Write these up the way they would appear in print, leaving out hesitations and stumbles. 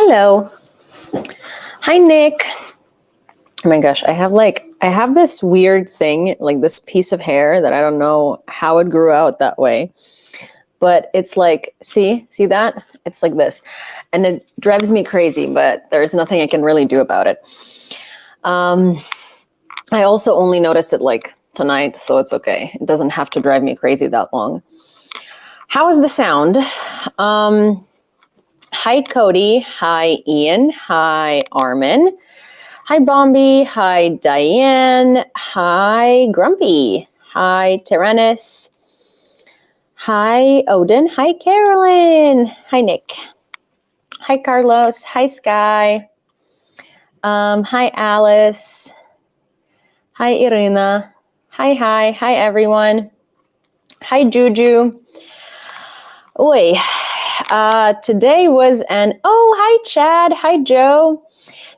Hello. Hi, Nick. Oh my gosh, I have this weird thing, like this piece of hair that I don't know how it grew out that way. But it's like, see that? It's like this. And it drives me crazy, but there's nothing I can really do about it. I also only noticed it like tonight, so it's okay. It doesn't have to drive me crazy that long. How is the sound? Hi, Cody. Hi, Ian. Hi, Armin. Hi, Bombi. Hi, Diane. Hi, Grumpy. Hi, Tyrannus. Hi, Odin. Hi, Carolyn. Hi, Nick. Hi, Carlos. Hi, Sky. Hi, Alice. Hi, Irina. Hi, everyone. Hi, Juju. Oi. Today was hi, Chad. Hi, Joe.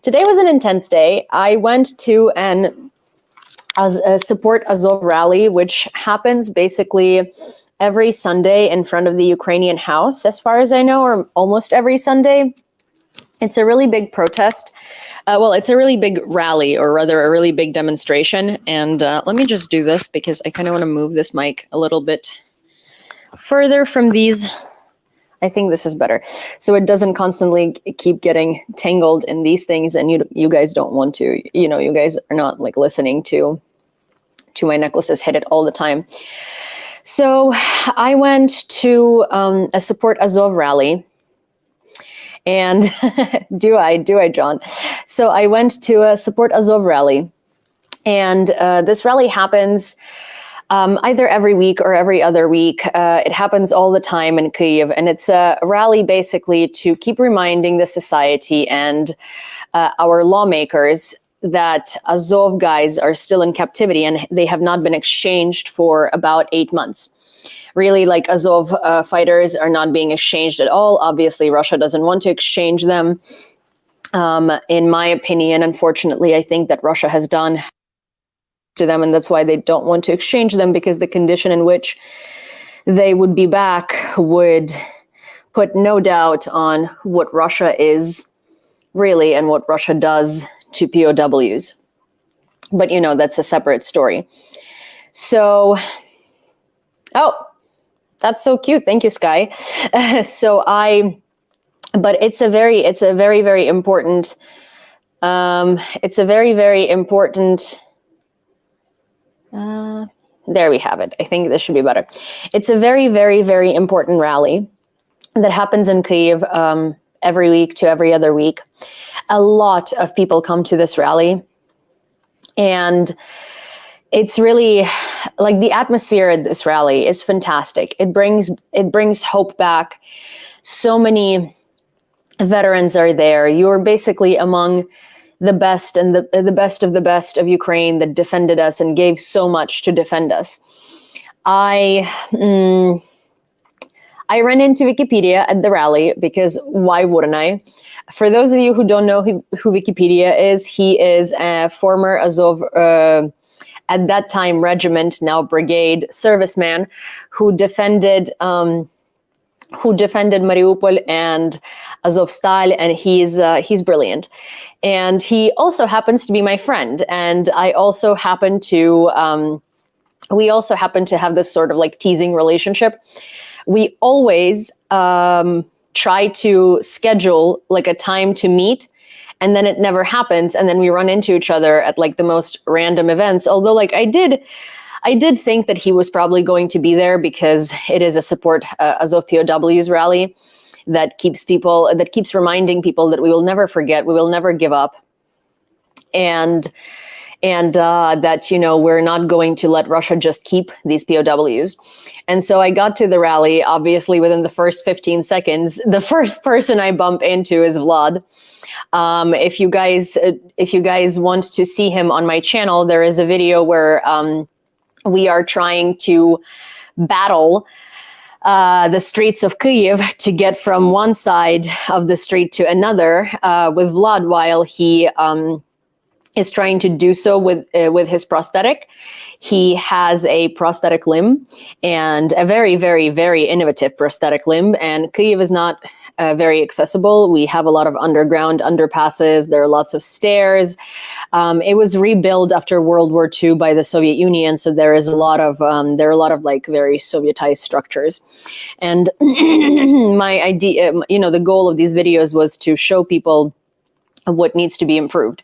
Today was an intense day. I went to a support Azov rally, which happens basically every Sunday in front of the Ukrainian house, as far as I know, or almost every Sunday. It's a really big protest. It's a really big rally, or rather a really big demonstration. And let me just do this because I kind of want to move this mic a little bit further from these. I think this is better. So it doesn't constantly keep getting tangled in these things, and you guys don't want to, you guys are not like listening to my necklaces hit it all the time. So I went to a support Azov rally. And do I, John? So I went to a support Azov rally, and this rally happens either every week or every other week. It happens all the time in Kyiv, and it's a rally basically to keep reminding the society and our lawmakers that Azov guys are still in captivity and they have not been exchanged for about 8 months. Really, like Azov fighters are not being exchanged at all. Obviously, Russia doesn't want to exchange them. In my opinion, unfortunately, I think that Russia has done to them, and that's why they don't want to exchange them, because the condition in which they would be back would put no doubt on what Russia is really and what Russia does to POWs. But that's a separate story. So, that's so cute. Thank you, Sky. But it's a very, very important, there we have it. I think this should be better. It's a very, very, very important rally that happens in Kyiv every week to every other week. A lot of people come to this rally, and it's really like the atmosphere at this rally is fantastic. It brings hope back. So many veterans are there. You're basically among the best and the best of the best of Ukraine that defended us and gave so much to defend us. I ran into Wikipedia at the rally because why wouldn't I? For those of you who don't know who Wikipedia is, he is a former Azov, at that time regiment, now brigade serviceman, who defended Mariupol and Azovstal, and he's brilliant. And he also happens to be my friend, and I also happen to we also happen to have this sort of like teasing relationship. We always try to schedule like a time to meet, and then it never happens, and then we run into each other at like the most random events. Although like I did think that he was probably going to be there because it is a support Azov POWs rally that keeps reminding people that we will never forget, we will never give up, and that we're not going to let Russia just keep these POWs. And so I got to the rally. Obviously, within the first 15 seconds, the first person I bump into is Vlad. If you guys want to see him on my channel, there is a video where we are trying to battle the streets of Kyiv to get from one side of the street to another with Vlad, while he is trying to do so with his prosthetic. He has a prosthetic limb, and a very, very, very innovative prosthetic limb. And Kyiv is not very accessible. We have a lot of underground underpasses. There are lots of stairs. It was rebuilt after World War II by the Soviet Union, so there are a lot of like very Sovietized structures. And my idea, the goal of these videos was to show people what needs to be improved.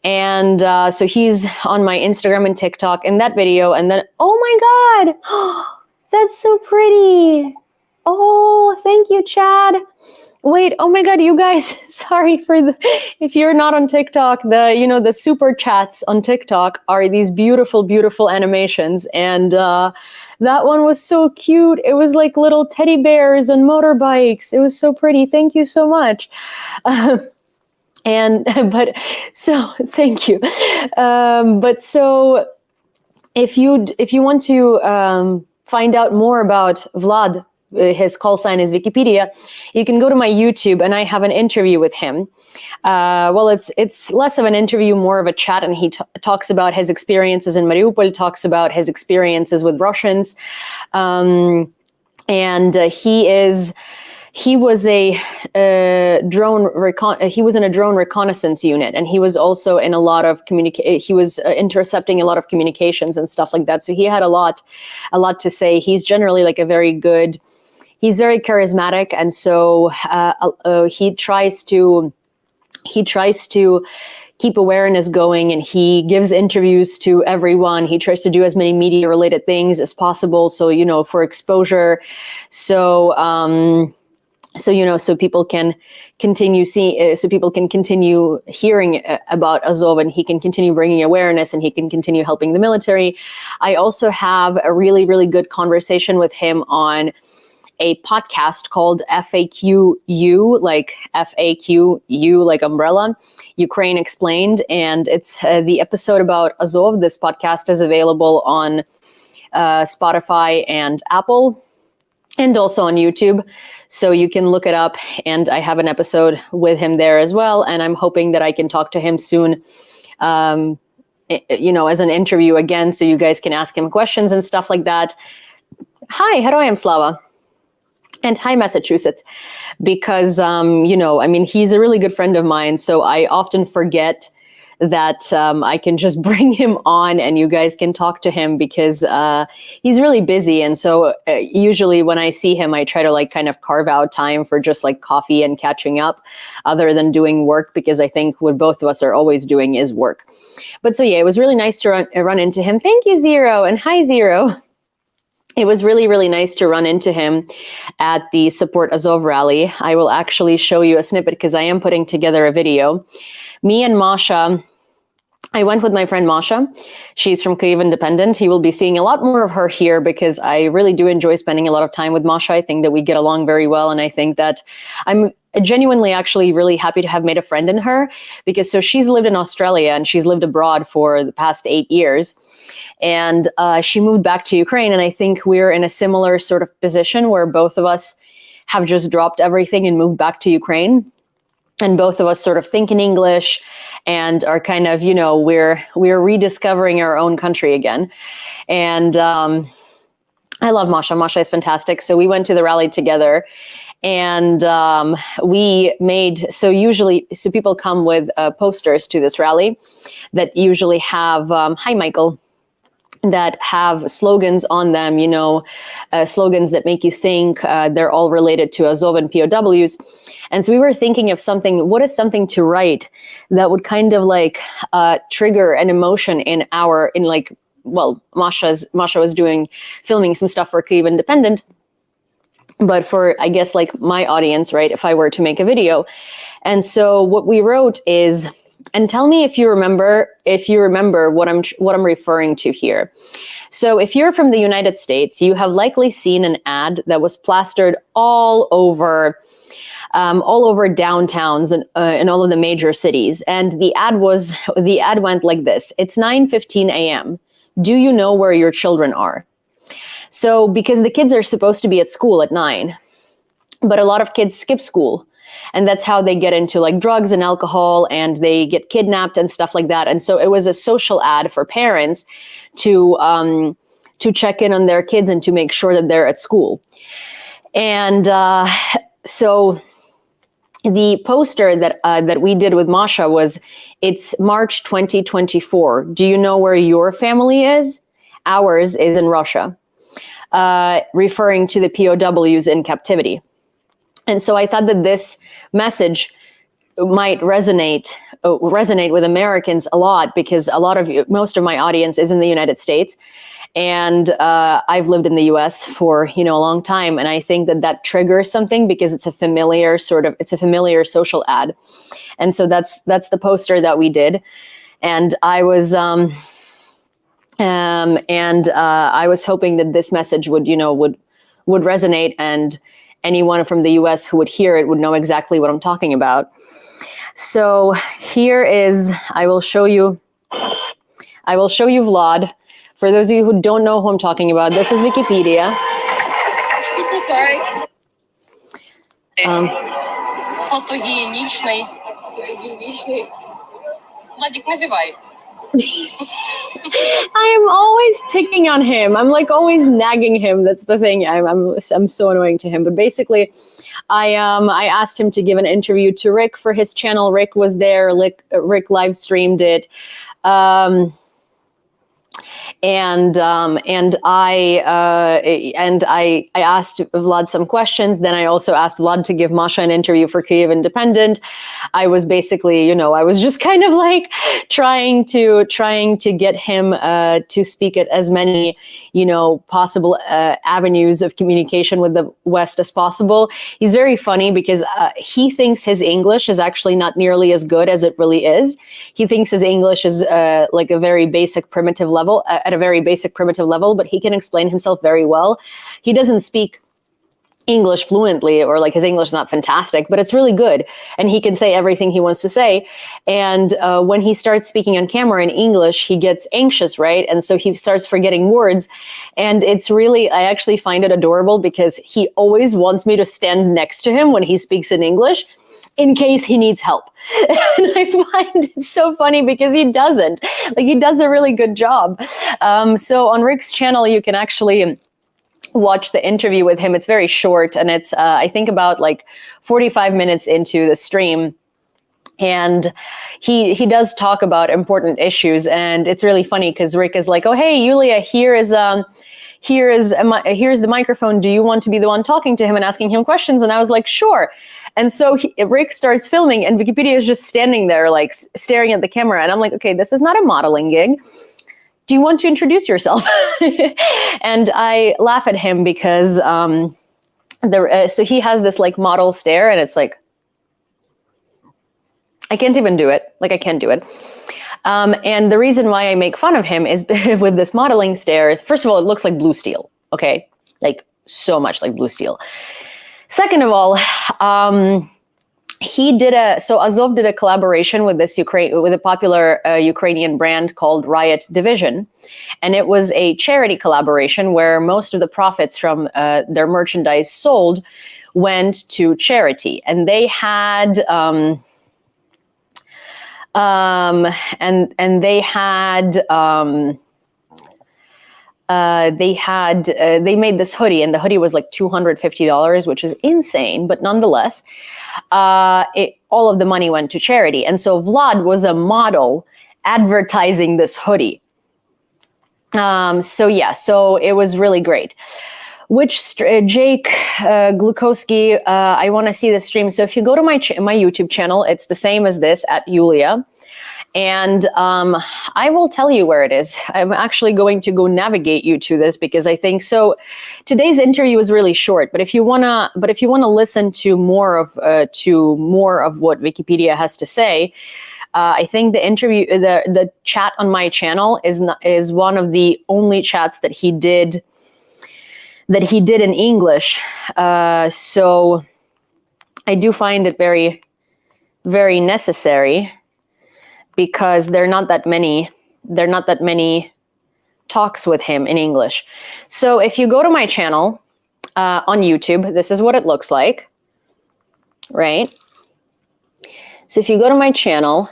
And so he's on my Instagram and TikTok in that video. And then, oh my God, that's so pretty. Oh, thank you, Chad. Wait, oh my God, you guys, sorry if you're not on TikTok, the super chats on TikTok are these beautiful, beautiful animations. And that one was so cute. It was like little teddy bears and motorbikes. It was so pretty. Thank you so much. Thank you. But so if you want to find out more about Vlad, his call sign is Wikipedia, you can go to my YouTube, and I have an interview with him. It's less of an interview, more of a chat, and he talks about his experiences in Mariupol, talks about his experiences with Russians, and he was in a drone reconnaissance unit, and he was also in a lot of he was intercepting a lot of communications and stuff like that. So he had a lot to say. He's generally like he's very charismatic, and so he tries to keep awareness going, and he gives interviews to everyone. He tries to do as many media related things as possible. So, for exposure. So people can continue hearing about Azov, and he can continue bringing awareness, and he can continue helping the military. I also have a really, really good conversation with him on a podcast called FAQU, like FAQU, like umbrella, Ukraine Explained. And it's the episode about Azov. This podcast is available on Spotify and Apple, and also on YouTube. So you can look it up, and I have an episode with him there as well. And I'm hoping that I can talk to him soon, as an interview again, so you guys can ask him questions and stuff like that. Hi, Heroyam Slava. And hi, Massachusetts, because, he's a really good friend of mine. So I often forget that I can just bring him on and you guys can talk to him, because he's really busy. And so usually when I see him, I try to kind of carve out time for just like coffee and catching up, other than doing work, because I think what both of us are always doing is work. But so yeah, it was really nice to run into him. Thank you, Zero, and hi, Zero. It was really, really nice to run into him at the Support Azov rally. I will actually show you a snippet, because I am putting together a video. Me and Masha, I went with my friend Masha. She's from Kyiv Independent. You will be seeing a lot more of her here, because I really do enjoy spending a lot of time with Masha. I think that we get along very well, and I think that I'm genuinely actually really happy to have made a friend in her, because so she's lived in Australia and she's lived abroad for the past 8 years. And she moved back to Ukraine, and I think we're in a similar sort of position where both of us have just dropped everything and moved back to Ukraine. And both of us sort of think in English and are kind of, we're rediscovering our own country again. And I love Masha. Masha is fantastic. So we went to the rally together, and we made, so people come with posters to this rally that usually have, hi, Michael, that have slogans on them, slogans that make you think. They're all related to Azov and POWs. And so we were thinking of what is something to write that would kind of trigger an emotion Masha was filming some stuff for Kyiv Independent, but for, I guess, my audience, right, if I were to make a video. And so what we wrote is, and tell me if you remember what I'm referring to here. So if you're from the United States, you have likely seen an ad that was plastered all over downtowns and in all of the major cities. And the ad went like this: it's 9:15 a.m. Do you know where your children are? So because the kids are supposed to be at school at 9, but a lot of kids skip school. And that's how they get into drugs and alcohol, and they get kidnapped and stuff like that. And so it was a social ad for parents to check in on their kids and to make sure that they're at school. And So the poster that we did with Masha it's March 2024. Do you know where your family is? Ours is in Russia, referring to the POWs in captivity. And so I thought that this message might resonate with Americans a lot, because most of my audience is in the United States, and I've lived in the US for a long time, and I think that triggers something because it's a familiar social ad. And so that's the poster that we did, and I was I was hoping that this message would resonate, and anyone from the US who would hear it would know exactly what I'm talking about. So here is, I will show you Vlad. For those of you who don't know who I'm talking about, this is Wikipedia. Sorry. Фотогеничный. Владик, называй. I'm always picking on him. I'm like always nagging him. That's the thing. I'm so annoying to him. But basically, I asked him to give an interview to Rick for his channel. Rick was there. Rick live streamed it. And I asked Vlad some questions. Then I also asked Vlad to give Masha an interview for Kyiv Independent. I was basically, I was just kind of like trying to get him to speak at as many, possible avenues of communication with the West as possible. He's very funny because he thinks his English is actually not nearly as good as it really is. He thinks his English is like a very basic, primitive level. At a very basic primitive level, but he can explain himself very well. He doesn't speak English fluently, or like his English is not fantastic, but it's really good. And he can say everything he wants to say. And when he starts speaking on camera in English, he gets anxious, right? And so he starts forgetting words. And it's really, I actually find it adorable because he always wants me to stand next to him when he speaks in English, in case he needs help. And I find it so funny because he doesn't. Like, he does a really good job. So on Rick's channel, you can actually watch the interview with him. It's very short, and it's, I think, about like 45 minutes into the stream. And he does talk about important issues, and it's really funny because Rick is like, "Oh, hey, Yulia, here's the microphone. Do you want to be the one talking to him and asking him questions?" And I was like, "Sure." And so Rick starts filming, and Wikipedia is just standing there, like staring at the camera. And I'm like, "Okay, this is not a modeling gig. Do you want to introduce yourself?" And I laugh at him because so he has this like model stare, and it's like, I can't even do it. Like, I can't do it. And the reason why I make fun of him is with this modeling stare is, first of all, it looks like blue steel. Okay, like so much like blue steel. Second of all, so Azov did a collaboration with with a popular Ukrainian brand called Riot Division. And it was a charity collaboration where most of the profits from their merchandise sold went to charity. And they had, they made this hoodie, and the hoodie was like $250, which is insane, but nonetheless, all of the money went to charity. And so Vlad was a model advertising this hoodie. So it was really great. Jake Glukowski, I want to see the stream. So if you go to my YouTube channel, it's the same as this, at Yulia. And I will tell you where it is. I'm actually going to go navigate you to this because I think so. Today's interview is really short, but if you wanna listen to more of what Wikipedia has to say, I think the interview, the chat on my channel is one of the only chats that he did in English. So I do find it very, very necessary, because there are not that many talks with him in English. So if you go to my channel on YouTube, this is what it looks like, right? So if you go to my channel,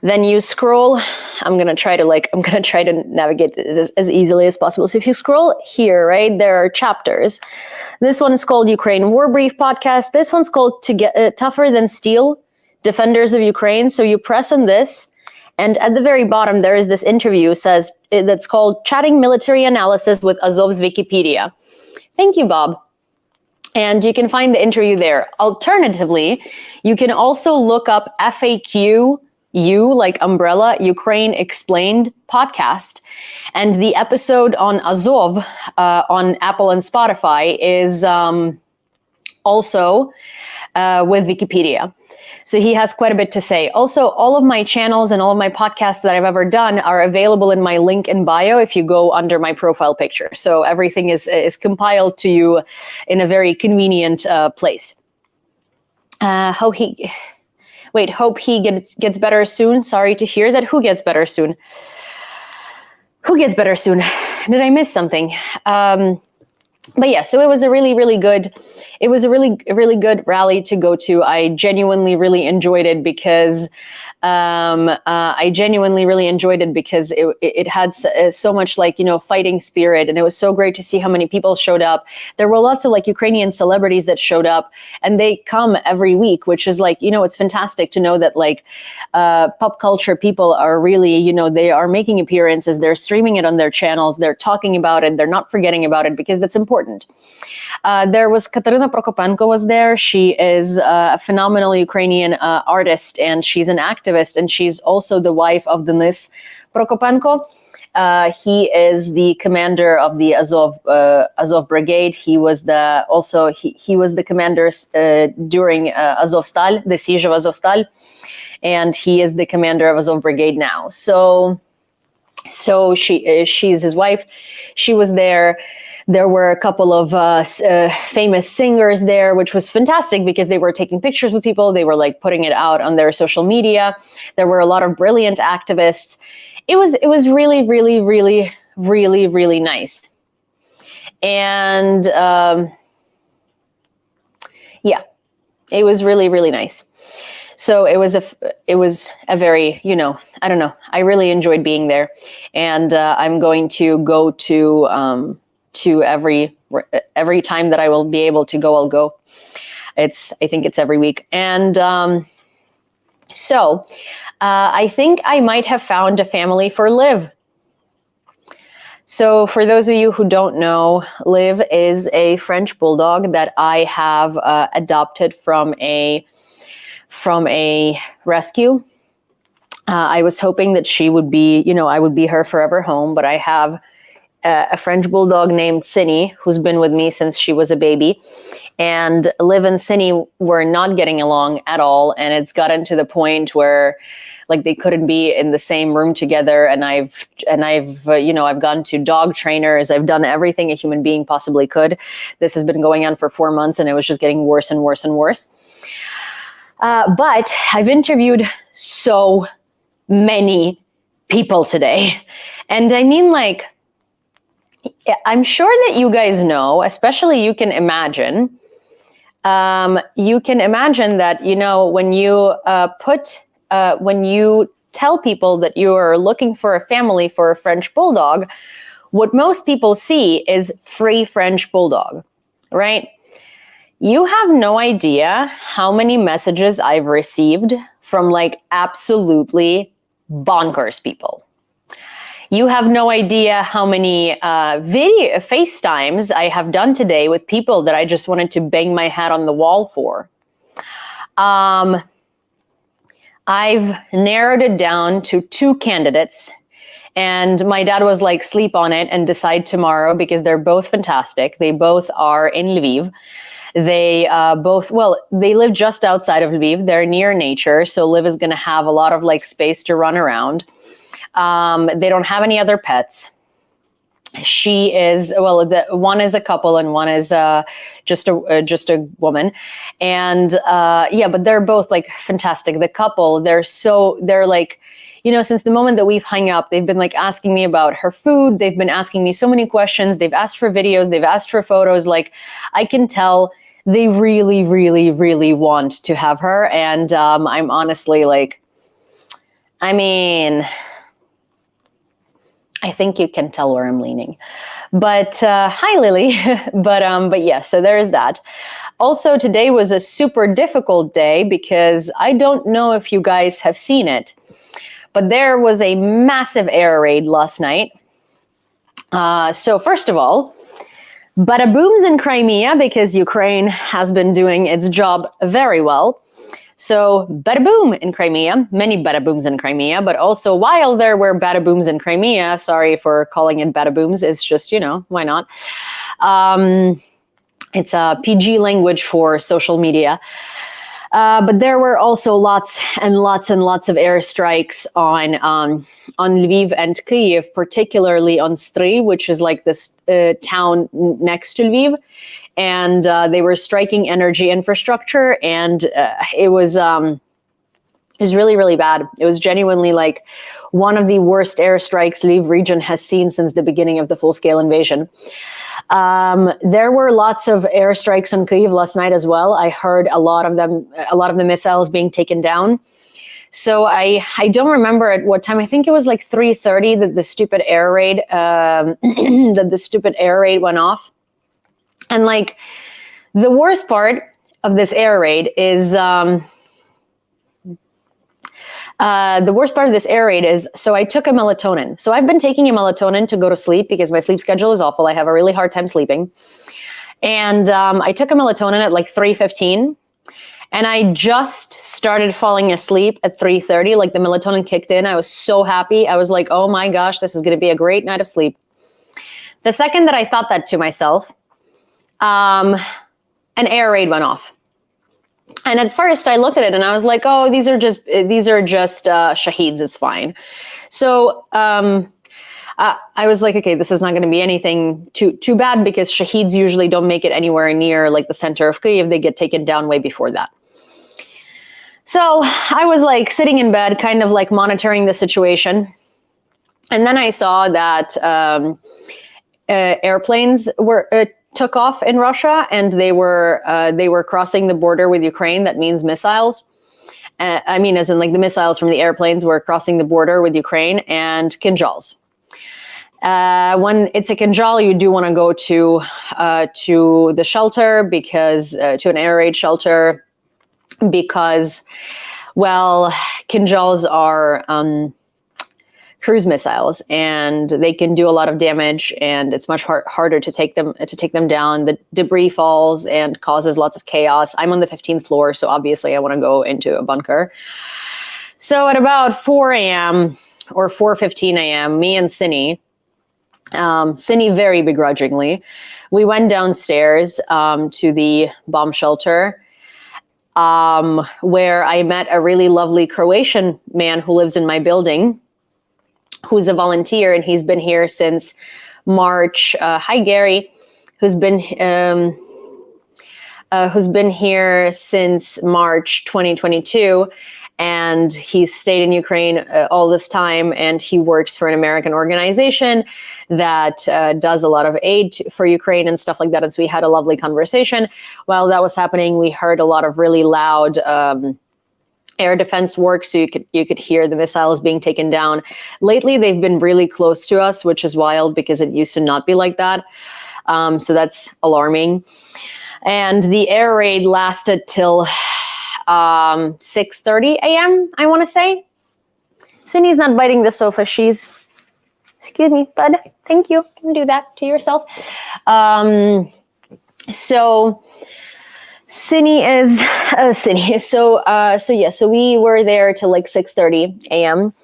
then you scroll I'm gonna try to navigate it as easily as possible. So if you scroll here, right, there are chapters. This one is called Ukraine War Brief Podcast. This one's called Tougher Than Steel, Defenders of Ukraine. So you press on this, and at the very bottom, there is this interview that's called Chatting Military Analysis with Azov's Wikipedia. Thank you, Bob. And you can find the interview there. Alternatively, you can also look up FAQ, like umbrella, Ukraine Explained podcast. And the episode on Azov on Apple and Spotify is also with Wikipedia. So he has quite a bit to say. Also, all of my channels and all of my podcasts that I've ever done are available in my link in bio if you go under my profile picture. So everything is compiled to you in a very convenient place. Hope he gets better soon. Sorry to hear that. Who gets better soon? Who gets better soon? Did I miss something? But yeah, so it was a really good rally to go to. I genuinely really enjoyed it because it had so much fighting spirit, and it was so great to see how many people showed up. There were lots of Ukrainian celebrities that showed up, and they come every week, which is it's fantastic to know that pop culture people are really, they are making appearances, they're streaming it on their channels, they're talking about it, they're not forgetting about it, because that's important. There was Katerina Prokopenko was there. She is a phenomenal Ukrainian artist, and she's an activist, and she's also the wife of Denis Prokopenko. He is the commander of the Azov Brigade. He was the commander during Azovstal, the siege of Azovstal, and he is the commander of Azov Brigade now. So she's his wife. She was there. There were a couple of famous singers there, which was fantastic because they were taking pictures with people. They were putting it out on their social media. There were a lot of brilliant activists. It was really nice. And yeah, it was really nice. So it was a very, I don't know. I really enjoyed being there, and I'm going to go to every time that I will be able to go, I'll go. I think it's every week. And so I think I might have found a family for Liv. So for those of you who don't know, Liv is a French bulldog that I have adopted from a rescue. I was hoping that she would be, I would be her forever home, but I have a French bulldog named Cindy, who's been with me since she was a baby. And Liv and Cindy were not getting along at all. And it's gotten to the point where they couldn't be in the same room together. And I've gone to dog trainers. I've done everything a human being possibly could. This has been going on for 4 months, and it was just getting worse and worse and worse. But I've interviewed so many people today. And I mean, I'm sure that you guys know, especially you can imagine that, when you tell people that you are looking for a family for a French bulldog, what most people see is free French bulldog, right? You have no idea how many messages I've received from absolutely bonkers people. You have no idea how many FaceTimes I have done today with people that I just wanted to bang my head on the wall for. I've narrowed it down to 2 candidates, and my dad was sleep on it and decide tomorrow, because they're both fantastic. They both are in Lviv. They they live just outside of Lviv. They're near nature, so Liv is going to have a lot of space to run around. They don't have any other pets. She is, one is a couple and one is just a woman. And but they're both fantastic. The couple, they're since the moment that we've hung up, they've been asking me about her food. They've been asking me so many questions. They've asked for videos. They've asked for photos. I can tell they really want to have her. And I'm honestly I think you can tell where I'm leaning. But hi, Lily. but yeah, so there is that. Also, today was a super difficult day because I don't know if you guys have seen it, but there was a massive air raid last night. So first of all, bada booms in Crimea because Ukraine has been doing its job very well. So bada boom in Crimea, many bada booms in Crimea, but also while there were bada booms in Crimea, sorry for calling it bada booms, it's just, why not? It's a PG language for social media. But there were also lots and lots and lots of airstrikes on Lviv and Kyiv, particularly on Stry, which is like this town next to Lviv. And they were striking energy infrastructure, and it was really, really bad. It was genuinely like one of the worst airstrikes Lviv region has seen since the beginning of the full-scale invasion. There were lots of airstrikes on Kyiv last night as well. I heard a lot of the missiles being taken down. So I don't remember at what time. I think it was like 3:30 that the stupid air raid went off. And like the worst part of this air raid is so I took a melatonin. So I've been taking a melatonin to go to sleep because my sleep schedule is awful. I have a really hard time sleeping. And I took a melatonin at like 3:15. And I just started falling asleep at 3:30. Like the melatonin kicked in. I was so happy. I was like, oh my gosh, this is going to be a great night of sleep. The second that I thought that to myself, an air raid went off. And at first I looked at it and I was like, oh, these are just shaheeds. It's fine. So I was like, okay, this is not going to be anything too bad because shaheeds usually don't make it anywhere near like the center of Kyiv. They get taken down way before that. So I was like sitting in bed, kind of like monitoring the situation. And then I saw that airplanes took off in Russia, and they were crossing the border with Ukraine. That means missiles. I mean, as in like the missiles from the airplanes were crossing the border with Ukraine, and Kinzhals. When it's a Kinzhal, you do want to go to the shelter because to an air raid shelter because, well, Kinzhals are cruise missiles, and they can do a lot of damage, and it's much harder to take them down. The debris falls and causes lots of chaos. I'm on the 15th floor, so obviously I want to go into a bunker. So at about 4 a.m. or 4:15 a.m., me and Cindy very begrudgingly, we went downstairs to the bomb shelter, where I met a really lovely Croatian man who lives in my building, who's a volunteer, and he's been here since March. Hi, Gary, who's been here since March 2022, and he's stayed in Ukraine all this time, and he works for an American organization that does a lot of aid for Ukraine and stuff like that. And so we had a lovely conversation. While that was happening, we heard a lot of really loud air defense work, so you could hear the missiles being taken down. Lately, they've been really close to us, which is wild because it used to not be like that. So that's alarming. And the air raid lasted till 6:30 a.m., I want to say. Cindy's not biting the sofa. She's, excuse me, bud. Thank you. You can do that to yourself. So we were there till like 6:30 a.m.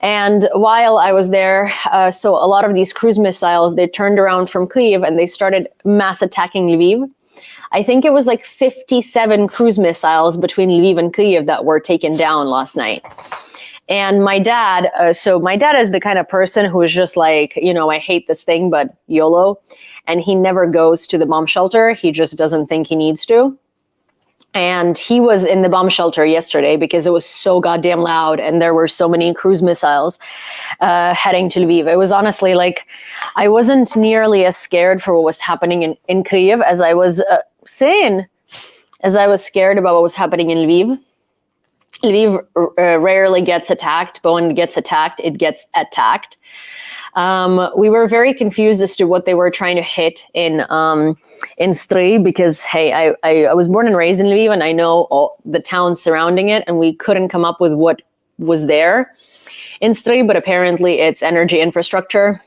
And while I was there, so a lot of these cruise missiles, they turned around from Kyiv and they started mass attacking Lviv. I think it was like 57 cruise missiles between Lviv and Kyiv that were taken down last night. And my dad, my dad is the kind of person who is just like, I hate this thing, but YOLO. And he never goes to the bomb shelter. He just doesn't think he needs to. And he was in the bomb shelter yesterday because it was so goddamn loud and there were so many cruise missiles heading to Lviv. It was honestly like, I wasn't nearly as scared for what was happening in Kyiv as I was scared about what was happening in Lviv. Lviv rarely gets attacked, but when it gets attacked, it gets attacked. We were very confused as to what they were trying to hit in Stry, because, hey, I was born and raised in Lviv, and I know all the towns surrounding it, and we couldn't come up with what was there in Stry, but apparently it's energy infrastructure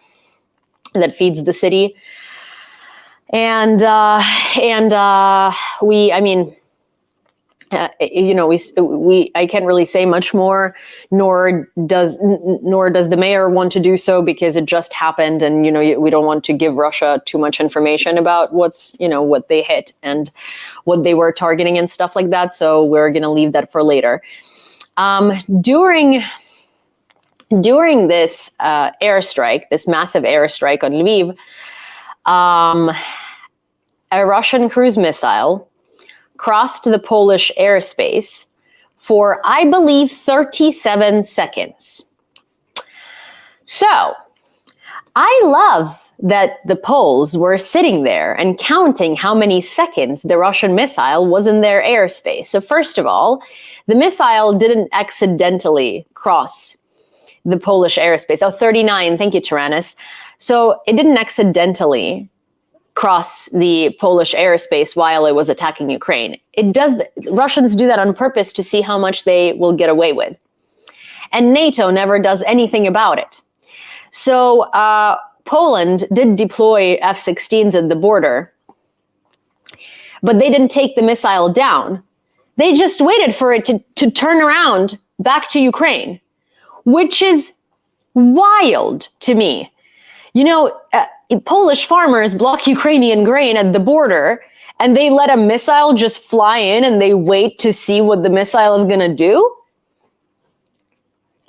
that feeds the city. And we, I mean, I can't really say much more, nor does the mayor want to do so, because it just happened, and we don't want to give Russia too much information about what they hit and what they were targeting and stuff like that. So we're gonna leave that for later. During this airstrike, this massive airstrike on Lviv, a Russian cruise missile crossed the Polish airspace for, I believe, 37 seconds. So I love that the Poles were sitting there and counting how many seconds the Russian missile was in their airspace. So first of all, the missile didn't accidentally cross the Polish airspace. Oh, 39. Thank you, Tyrannus. So it didn't accidentally cross the Polish airspace while it was attacking Ukraine. Russians do that on purpose to see how much they will get away with. And NATO never does anything about it. So Poland did deploy F-16s at the border, but they didn't take the missile down. They just waited for it to turn around back to Ukraine, which is wild to me. Polish farmers block Ukrainian grain at the border, and they let a missile just fly in and they wait to see what the missile is going to do?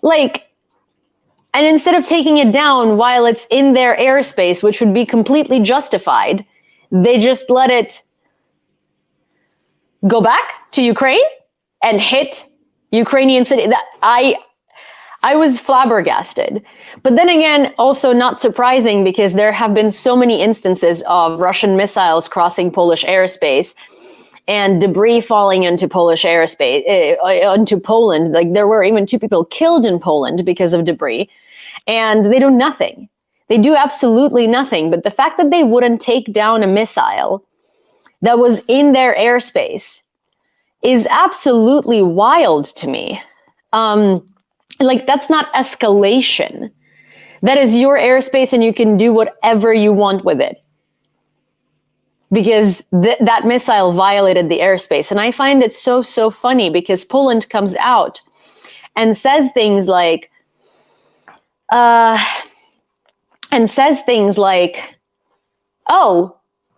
And instead of taking it down while it's in their airspace, which would be completely justified, they just let it go back to Ukraine and hit Ukrainian city. I was flabbergasted. But then again, also not surprising, because there have been so many instances of Russian missiles crossing Polish airspace and debris falling into Polish airspace, into Poland. There were even 2 people killed in Poland because of debris, and they do nothing. They do absolutely nothing. But the fact that they wouldn't take down a missile that was in their airspace is absolutely wild to me. That's not escalation. That is your airspace, and you can do whatever you want with it, because that missile violated the airspace. And I find it so funny, because Poland comes out and says things like, oh,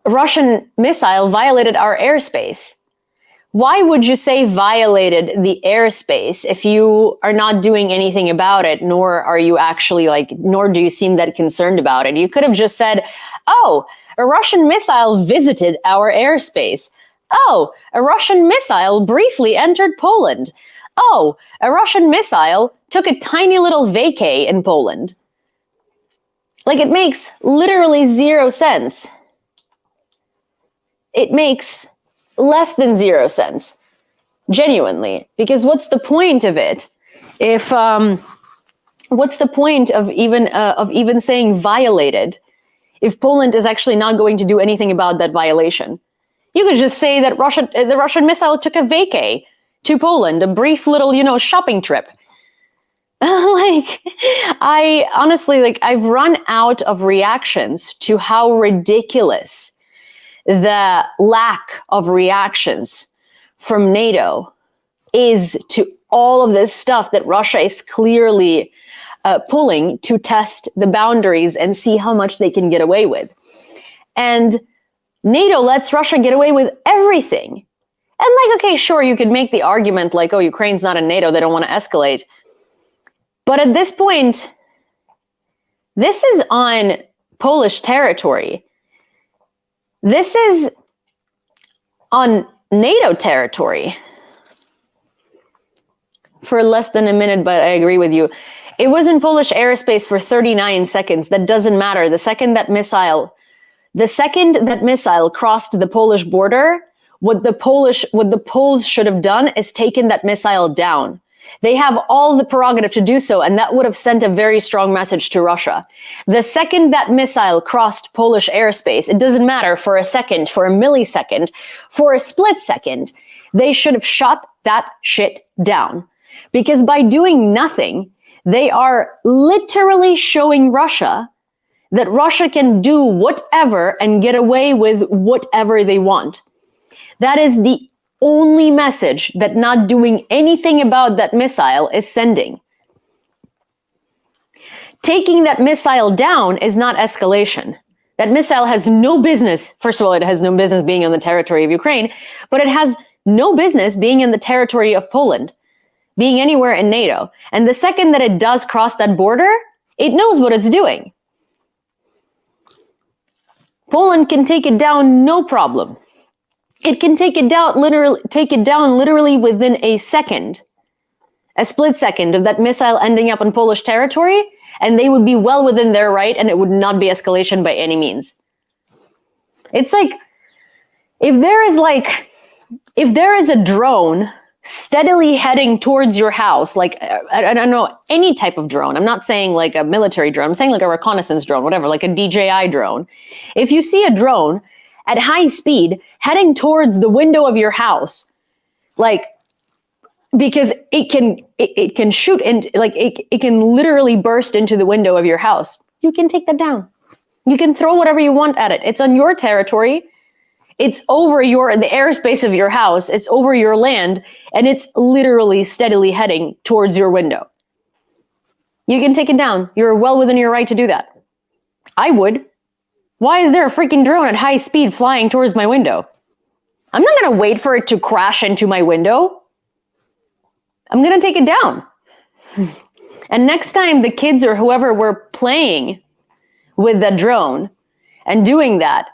a Russian missile violated our airspace. Why would you say violated the airspace if you are not doing anything about it, nor are you actually nor do you seem that concerned about it? You could have just said, oh, a Russian missile visited our airspace. Oh, a Russian missile briefly entered Poland. Oh, a Russian missile took a tiny little vacay in Poland. It makes literally 0 sense. It makes less than 0 sense, genuinely, because what's the point of it? What's the point of even saying violated if Poland is actually not going to do anything about that violation? You could just say that the Russian missile took a vacay to Poland, a brief little, shopping trip. I honestly, I've run out of reactions to how ridiculous the lack of reactions from NATO is to all of this stuff that Russia is clearly pulling to test the boundaries and see how much they can get away with. And NATO lets Russia get away with everything. And okay, sure, you could make the argument oh, Ukraine's not in NATO, they don't want to escalate. But at this point, this is on Polish territory. This is on NATO territory. For less than a minute, but I agree with you. It was in Polish airspace for 39 seconds. That doesn't matter. The second that missile crossed the Polish border, what the Poles should have done is taken that missile down. They have all the prerogative to do so, and that would have sent a very strong message to Russia. The second that missile crossed Polish airspace, it doesn't matter, for a second, for a millisecond, for a split second, they should have shot that shit down. Because by doing nothing, they are literally showing Russia that Russia can do whatever and get away with whatever they want. That is the only message that not doing anything about that missile is sending. Taking that missile down is not escalation. That missile has no business, first of all, it has no business being on the territory of Ukraine, but it has no business being in the territory of Poland, being anywhere in NATO. And the second that it does cross that border, it knows what it's doing. Poland can take it down, no problem. It can take it down literally within a second, a split second of that missile ending up on Polish territory, and they would be well within their right, and it would not be escalation by any means. It's like, if there is a drone steadily heading towards your house, like, I don't know, any type of drone. I'm not saying like a military drone. I'm saying like a reconnaissance drone, whatever, like a DJI drone. If you see a drone at high speed heading towards the window of your house, like, because it can shoot and like it can literally burst into the window of your house, you can take that down. You can throw whatever you want at it. It's on your territory. It's over the airspace of your house. It's over your land, and it's literally steadily heading towards your window. You can take it down. You're well within your right to do that. I would. Why is there a freaking drone at high speed flying towards my window? I'm not going to wait for it to crash into my window. I'm going to take it down. And next time the kids or whoever were playing with the drone and doing that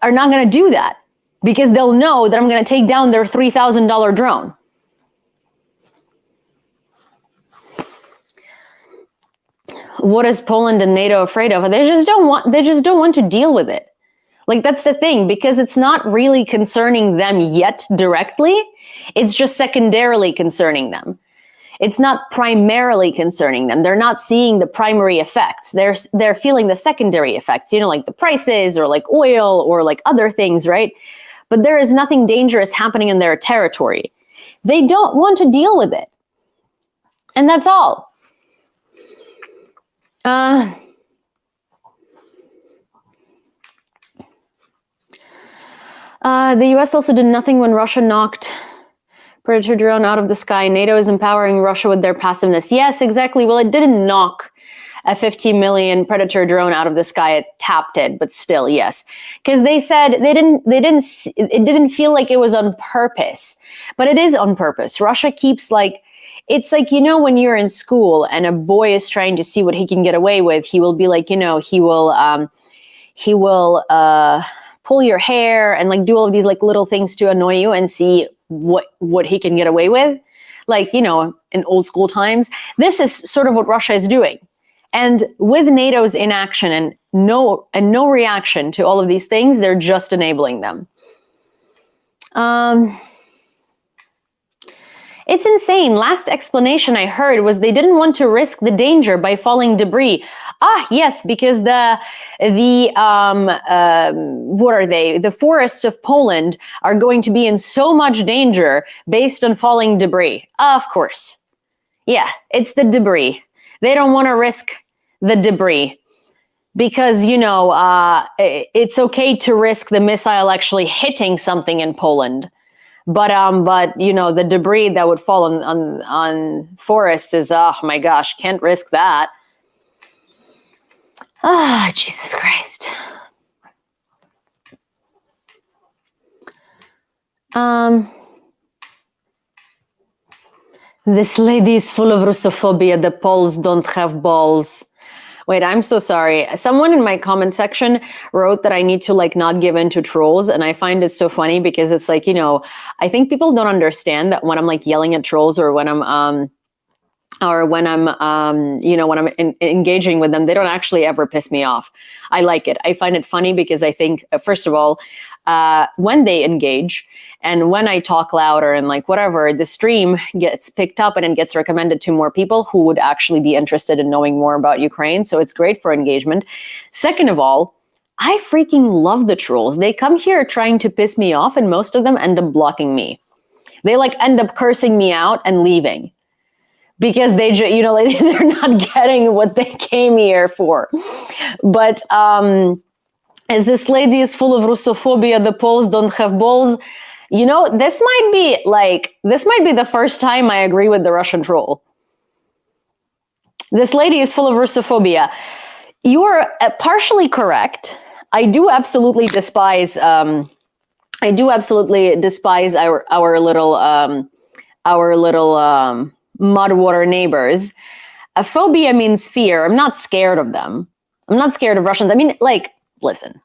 are not going to do that, because they'll know that I'm going to take down their $3,000 drone. What is Poland and NATO afraid of? They just don't want to deal with it. Like, that's the thing, because it's not really concerning them yet directly. It's just secondarily concerning them. It's not primarily concerning them. They're not seeing the primary effects. They're feeling the secondary effects, like the prices or like oil or like other things, right? But there is nothing dangerous happening in their territory. They don't want to deal with it. And that's all. The US also did nothing when Russia knocked Predator drone out of the sky. NATO is empowering Russia with their passiveness. Yes, exactly. Well, it didn't knock a 50 million Predator drone out of the sky. It tapped it, but still, yes. Because they said it didn't feel like it was on purpose, but it is on purpose. Russia keeps it's like, when you're in school and a boy is trying to see what he can get away with, he will be like, he will pull your hair and like do all of these like little things to annoy you and see what he can get away with, like, in old school times. This is sort of what Russia is doing. And with NATO's inaction and no reaction to all of these things, they're just enabling them. It's insane. Last explanation I heard was they didn't want to risk the danger by falling debris. Yes, because the forests of Poland are going to be in so much danger based on falling debris. Of course. Yeah, it's the debris. They don't want to risk the debris because, it's okay to risk the missile actually hitting something in Poland. But the debris that would fall on forests is, oh my gosh, can't risk that. Jesus Christ. This lady is full of Russophobia. The Poles don't have balls. Wait, I'm so sorry. Someone in my comment section wrote that I need to not give in to trolls. And I find it so funny because it's like, I think people don't understand that when I'm yelling at trolls or when I'm or when I'm, when I'm engaging with them, they don't actually ever piss me off. I like it. I find it funny because I think, first of all, when they engage and when I talk louder and like whatever, the stream gets picked up and it gets recommended to more people who would actually be interested in knowing more about Ukraine. So it's great for engagement. Second of all, I freaking love the trolls. They come here trying to piss me off and most of them end up blocking me. They like end up cursing me out and leaving. Because they, like, they're not getting what they came here for. But as this lady is full of Russophobia, the Poles don't have balls. This might be the first time I agree with the Russian troll. This lady is full of Russophobia. You are partially correct. I do absolutely despise. Our little mud water neighbors. A phobia means fear. I'm not scared of them. I'm not scared of Russians. I mean, like, listen.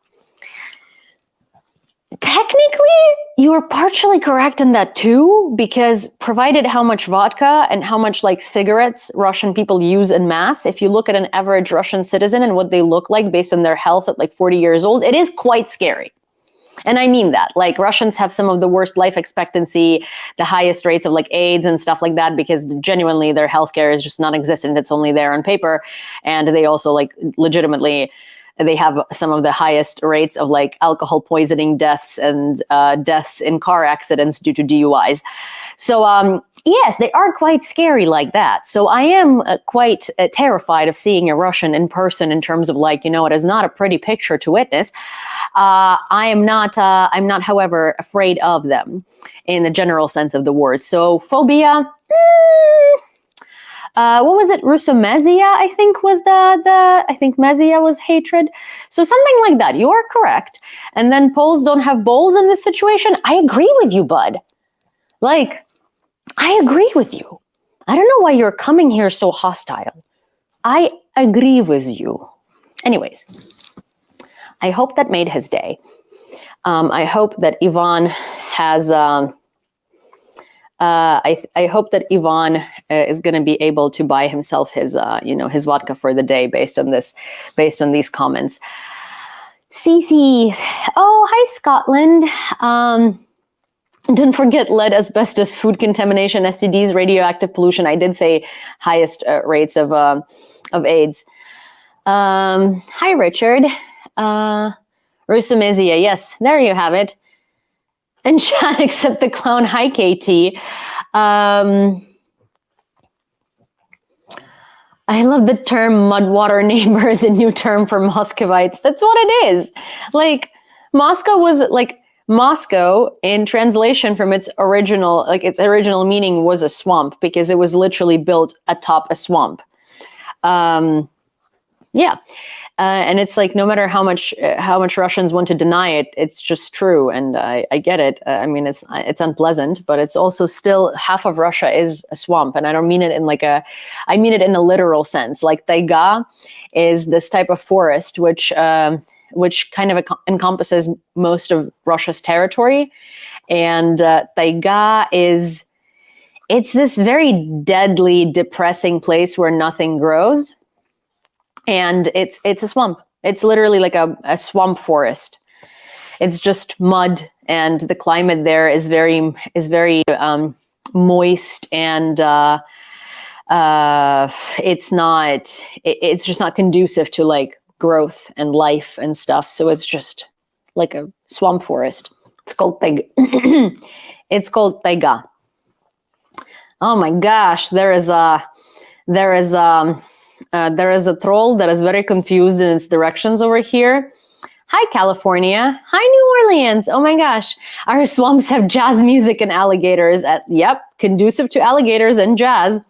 Technically, you are partially correct in that too, because provided how much vodka and how much like cigarettes Russian people use en masse, if you look at an average Russian citizen and what they look like based on their health at like 40 years old, it is quite scary. And I mean that, like Russians have some of the worst life expectancy, the highest rates of like AIDS and stuff like that, because genuinely their healthcare is just non-existent. It's only there on paper. And they also like legitimately, they have some of the highest rates of like alcohol poisoning deaths and deaths in car accidents due to DUIs. So yes, they are quite scary like that. So I am quite terrified of seeing a Russian in person in terms of like, it is not a pretty picture to witness. I'm not, however, afraid of them in the general sense of the word. So phobia, what was it? Russomezia, I think was I think mezia was hatred. So something like that. You are correct. And then Poles don't have balls in this situation. I agree with you, bud. Like, I agree with you. I don't know why you're coming here so hostile. I agree with you. Anyways, I hope that made his day. I hope that Ivan has... I hope that Ivan is going to be able to buy himself his, his vodka for the day based on these comments. Cece, oh, hi, Scotland. Don't forget lead, asbestos, food contamination, STDs, radioactive pollution. I did say highest rates of AIDS. Hi, Richard. Rusomizia, yes, there you have it. And chat, except the clown. Hi, KT. I love the term mudwater neighbor is a new term for Muscovites. That's what it is. Like, Moscow was like, Moscow in translation from its original meaning was a swamp because it was literally built atop a swamp. Yeah. And it's like, no matter how much Russians want to deny it, it's just true. And I get it. I mean, it's unpleasant, but it's also still half of Russia is a swamp. And I don't mean it in I mean it in a literal sense. Like taiga is this type of forest, which kind of encompasses most of Russia's territory. And taiga it's this very deadly, depressing place where nothing grows. And it's a swamp. It's literally like a swamp forest. It's just mud, and the climate there is very moist, and it's just not conducive to like growth and life and stuff. So it's just like a swamp forest. It's called taiga. It's called taiga. Oh my gosh, there is a troll that is very confused in its directions over here. Hi, California. Hi, New Orleans. Oh my gosh. Our swamps have jazz music and alligators. Yep, conducive to alligators and jazz.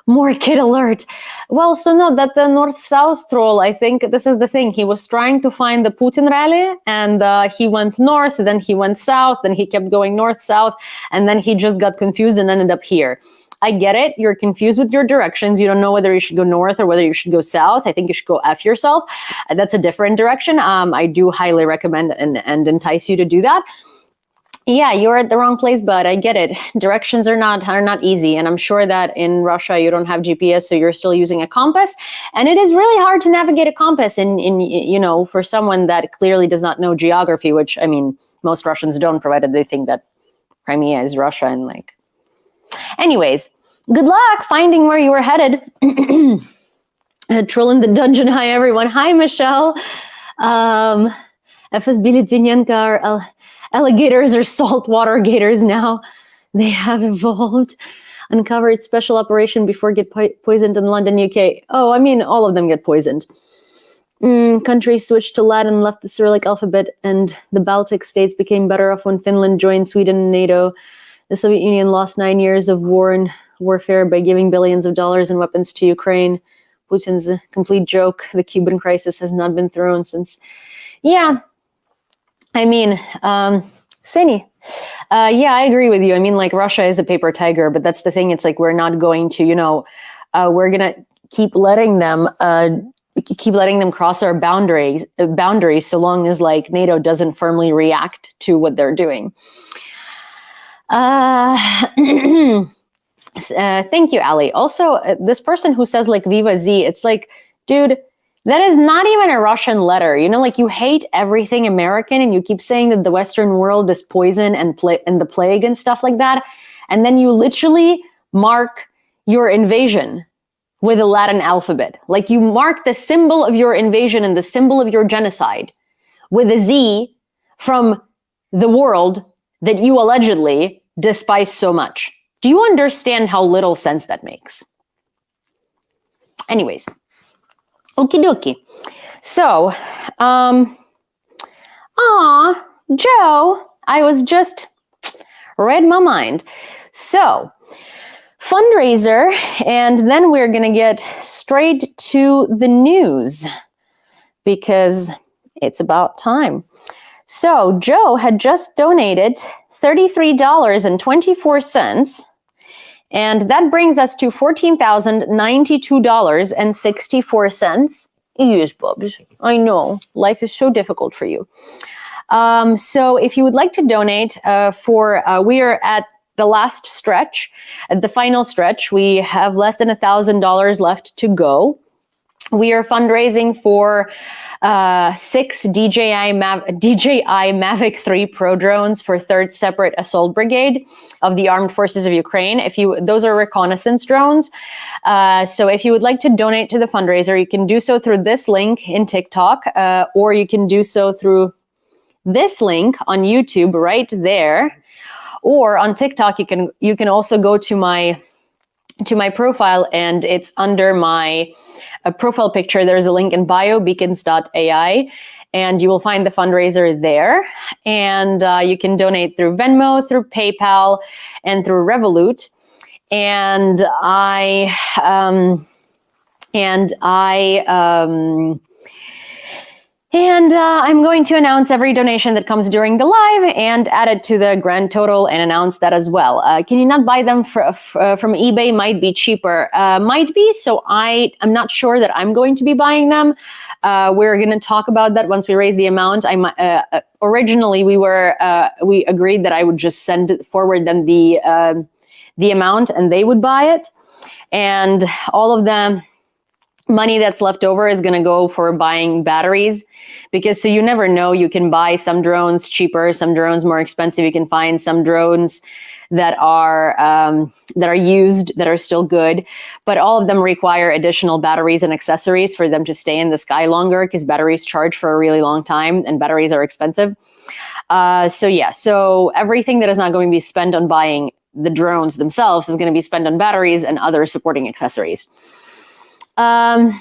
More kid alert. Well, so no, that the north-south troll, I think this is the thing. He was trying to find the Putin rally, and he went north, then he went south, then he kept going north-south, and then he just got confused and ended up here. I get it. You're confused with your directions. You don't know whether you should go north or whether you should go south. I think you should go F yourself. That's a different direction. I do highly recommend and entice you to do that. Yeah, you're at the wrong place, but I get it. Directions are not easy, and I'm sure that in Russia you don't have GPS, so you're still using a compass, and it is really hard to navigate a compass in for someone that clearly does not know geography, which I mean most Russians don't, provided they think that Crimea is Russia and like. Anyways, good luck finding where you were headed. Troll in the dungeon. Hi everyone. Hi Michelle. FSB Litvinenko are alligators or saltwater gators now. They have evolved. Uncovered special operation before get poisoned in London, UK. Oh, I mean, all of them get poisoned. Countries switched to Latin, left the Cyrillic alphabet, and the Baltic states became better off when Finland joined Sweden and NATO. The Soviet Union lost 9 years of war and warfare by giving billions of dollars in weapons to Ukraine. Putin's a complete joke. The Cuban crisis has not been thrown since. Yeah. I mean, Sini. Yeah, I agree with you. I mean, like Russia is a paper tiger, but that's the thing. It's like we're not going to, we're gonna keep letting them cross our boundaries so long as like NATO doesn't firmly react to what they're doing. Thank you, Ali. Also, this person who says like Viva Z, it's like, dude, that is not even a Russian letter. Like you hate everything American and you keep saying that the Western world is poison and the plague and stuff like that. And then you literally mark your invasion with a Latin alphabet. Like you mark the symbol of your invasion and the symbol of your genocide with a Z from the world that you allegedly despise so much. Do you understand how little sense that makes? Anyways, okie dokie. So, Joe, I was just read my mind. So, fundraiser, and then we're going to get straight to the news because it's about time. So, Joe had just donated $33.24, and that brings us to $14,092.64. Yes, Bobs, I know, life is so difficult for you. So if you would like to donate we are at the last stretch, at the final stretch, we have less than $1,000 left to go. We are fundraising for 6 DJI Mavic 3 Pro drones for 3rd Separate Assault Brigade of the Armed Forces of Ukraine. Those are reconnaissance drones. So if you would like to donate to the fundraiser, you can do so through this link in TikTok, or you can do so through this link on YouTube right there, or on TikTok. You can also go to my profile, and it's under my profile picture. There's a link in bio, beacons.ai, and you will find the fundraiser there. And you can donate through Venmo, through PayPal, and through Revolut. And I'm going to announce every donation that comes during the live and add it to the grand total and announce that as well. Can you not buy them from eBay? Might be cheaper. Might be. So I'm not sure that I'm going to be buying them. We're going to talk about that once we raise the amount. Originally we agreed that I would just forward them the amount and they would buy it. And all of the money that's left over is going to go for buying batteries, because so you never know, you can buy some drones cheaper, some drones more expensive. You can find some drones that are used, that are still good, but all of them require additional batteries and accessories for them to stay in the sky longer, because batteries charge for a really long time and batteries are expensive. So everything that is not going to be spent on buying the drones themselves is going to be spent on batteries and other supporting accessories. Lauren,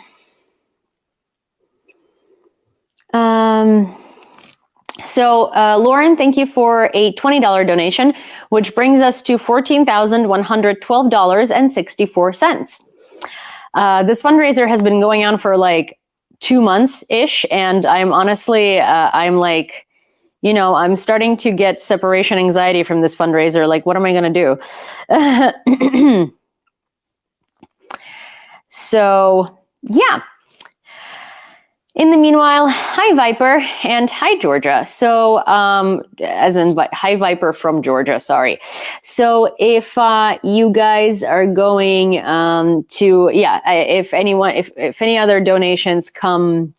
thank you for a $20 donation, which brings us to $14,112.64. This fundraiser has been going on for like 2 months-ish, and I'm honestly, I'm starting to get separation anxiety from this fundraiser. Like, what am I going to do? So, yeah. In the meanwhile, hi Viper and hi Georgia. So, as in hi Viper from Georgia, sorry. So if you guys are going to, if any other donations come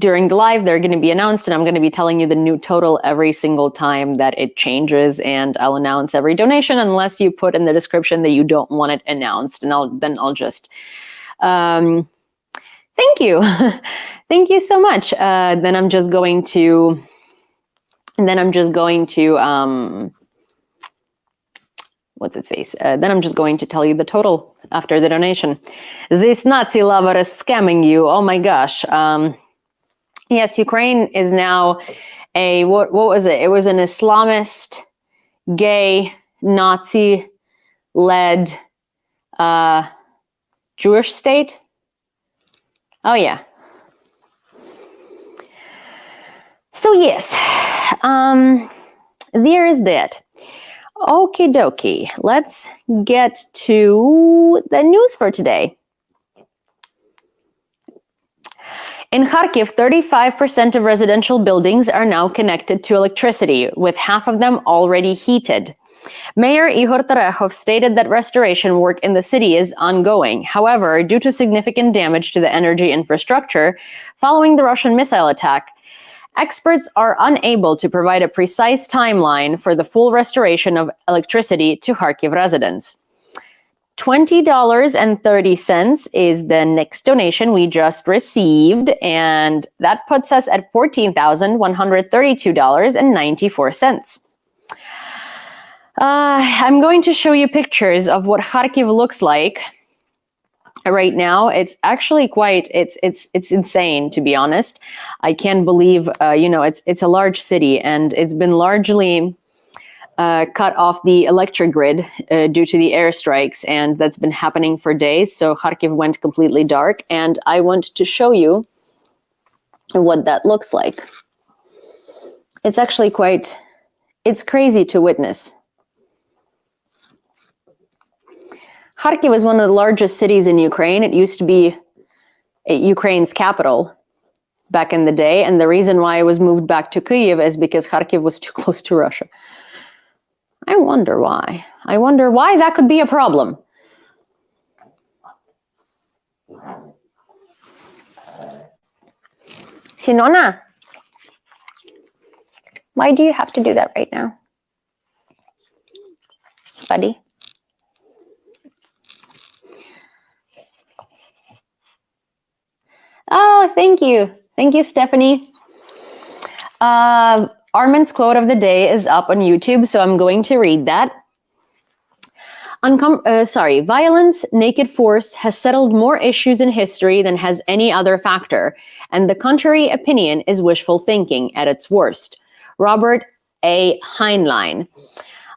during the live, they're going to be announced, and I'm going to be telling you the new total every single time that it changes, and I'll announce every donation unless you put in the description that you don't want it announced, and I'll just thank you. Thank you so much. Then I'm just going to what's its face? Then I'm just going to tell you the total after the donation. This Nazi lover is scamming you. Oh my gosh. Yes, Ukraine is now a, what was it? It was an Islamist, gay, Nazi-led Jewish state. Oh yeah. So yes, there is that. Okie dokie, let's get to the news for today. In Kharkiv, 35% of residential buildings are now connected to electricity, with half of them already heated. Mayor Ihor Terechov stated that restoration work in the city is ongoing. However, due to significant damage to the energy infrastructure following the Russian missile attack, experts are unable to provide a precise timeline for the full restoration of electricity to Kharkiv residents. $20.30 is the next donation we just received, and that puts us at $14,132.94. I'm going to show you pictures of what Kharkiv looks like right now. It's actually it's insane, to be honest. I can't believe, it's a large city, and it's been largely cut off the electric grid due to the airstrikes, and that's been happening for days. So Kharkiv went completely dark, and I want to show you what that looks like. It's actually it's crazy to witness. Kharkiv is one of the largest cities in Ukraine. It used to be Ukraine's capital back in the day, and the reason why it was moved back to Kyiv is because Kharkiv was too close to Russia. I wonder why. I wonder why that could be a problem. Sinona, why do you have to do that right now, buddy? Oh, thank you. Thank you, Stephanie. Armin's quote of the day is up on YouTube, so I'm going to read that. Violence, naked force has settled more issues in history than has any other factor, and the contrary opinion is wishful thinking at its worst. Robert A. Heinlein.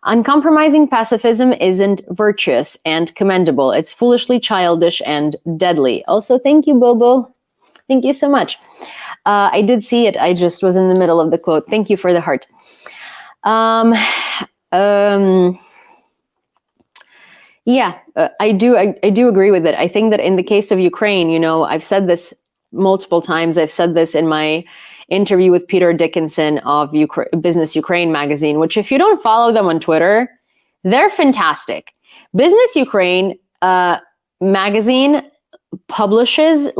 Uncompromising pacifism isn't virtuous and commendable. It's foolishly childish and deadly. Also, thank you, Bobo. Thank you so much. I did see it. I just was in the middle of the quote. Thank you for the heart. I do agree with it. I think that in the case of Ukraine, I've said this multiple times. I've said this in my interview with Peter Dickinson of Business Ukraine magazine, which, if you don't follow them on Twitter, they're fantastic. Business Ukraine magazine publishes,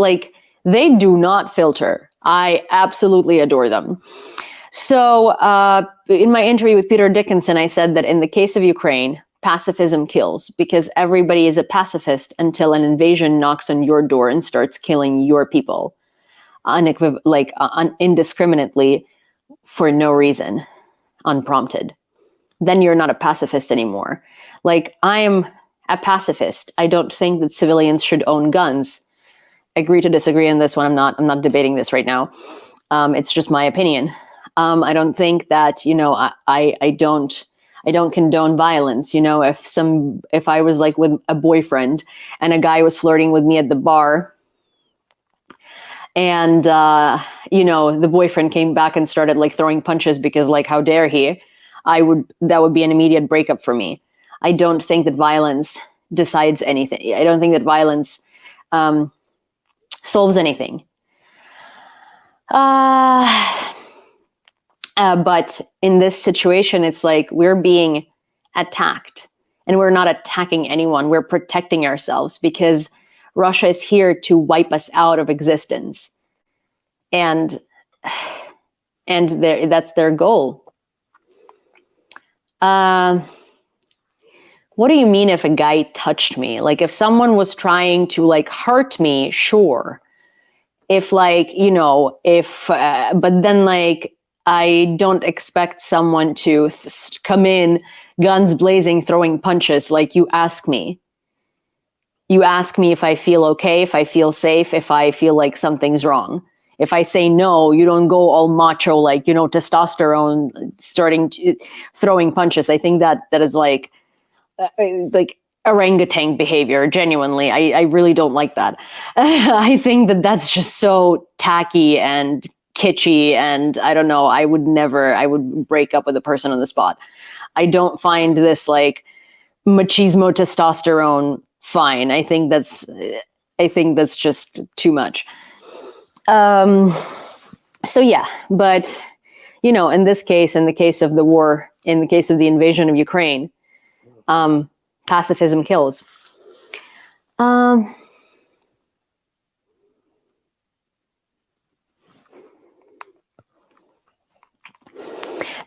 they do not filter. I absolutely adore them. So in my interview with Peter Dickinson, I said that in the case of Ukraine, pacifism kills, because everybody is a pacifist until an invasion knocks on your door and starts killing your people indiscriminately for no reason, unprompted. Then you're not a pacifist anymore. I'm a pacifist. I don't think that civilians should own guns. Agree to disagree on this one. I'm not debating this right now. It's just my opinion. I don't think that, I don't condone violence. If I was with a boyfriend and a guy was flirting with me at the bar, and the boyfriend came back and started throwing punches because how dare he, that would be an immediate breakup for me. I don't think that violence decides anything. I don't think that violence solves anything. But in this situation, it's like we're being attacked, and we're not attacking anyone. We're protecting ourselves because Russia is here to wipe us out of existence. And that's their goal. What do you mean if a guy touched me? Like if someone was trying to like hurt me, sure. If like, you know, but then like, I don't expect someone to come in guns blazing, throwing punches. Like you ask me if I feel okay, if I feel safe, if I feel like something's wrong. If I say no, you don't go all macho, like, you know, testosterone starting to throwing punches. I think that is like orangutan behavior. Genuinely, I really don't like that. I think that that's just so tacky and kitschy, and I don't know. I would break up with a person on the spot. I don't find this like machismo testosterone fine. I think that's just too much. So yeah, but you know, in this case, in the case of the war, in the case of the invasion of Ukraine, pacifism kills.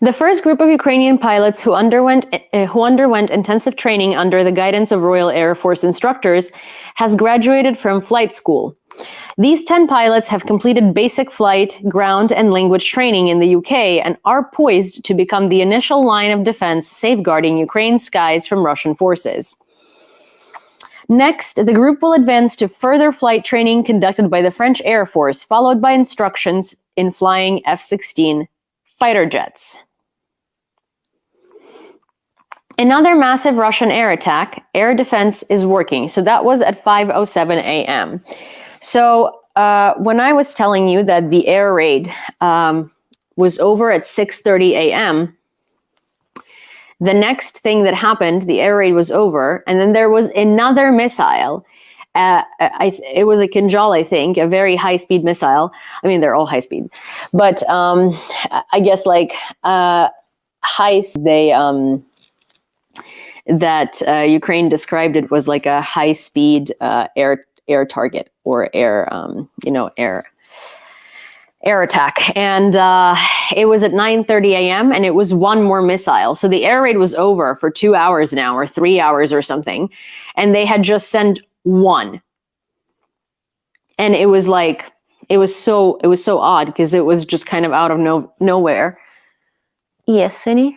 The first group of Ukrainian pilots who underwent intensive training under the guidance of Royal Air Force instructors has graduated from flight school. These 10 pilots have completed basic flight, ground, and language training in the UK and are poised to become the initial line of defense safeguarding Ukraine's skies from Russian forces. Next, the group will advance to further flight training conducted by the French Air Force, followed by instructions in flying F-16 fighter jets. Another massive Russian air attack. Air defense is working. So that was at 5:07 a.m. So when I was telling you that the air raid was over at 6:30 a.m., the next thing that happened, the air raid was over, and then there was another missile. It was a Kinjal, I think, a very high-speed missile. I mean, they're all high-speed, but I guess like Ukraine described it was like a high-speed air target or air attack. And it was at 9:30 a.m. and it was one more missile. So the air raid was over for 2 hours now or 3 hours or something. And they had just sent one. And it was like, it was so odd because it was just kind of out of nowhere. Yes, Cindy?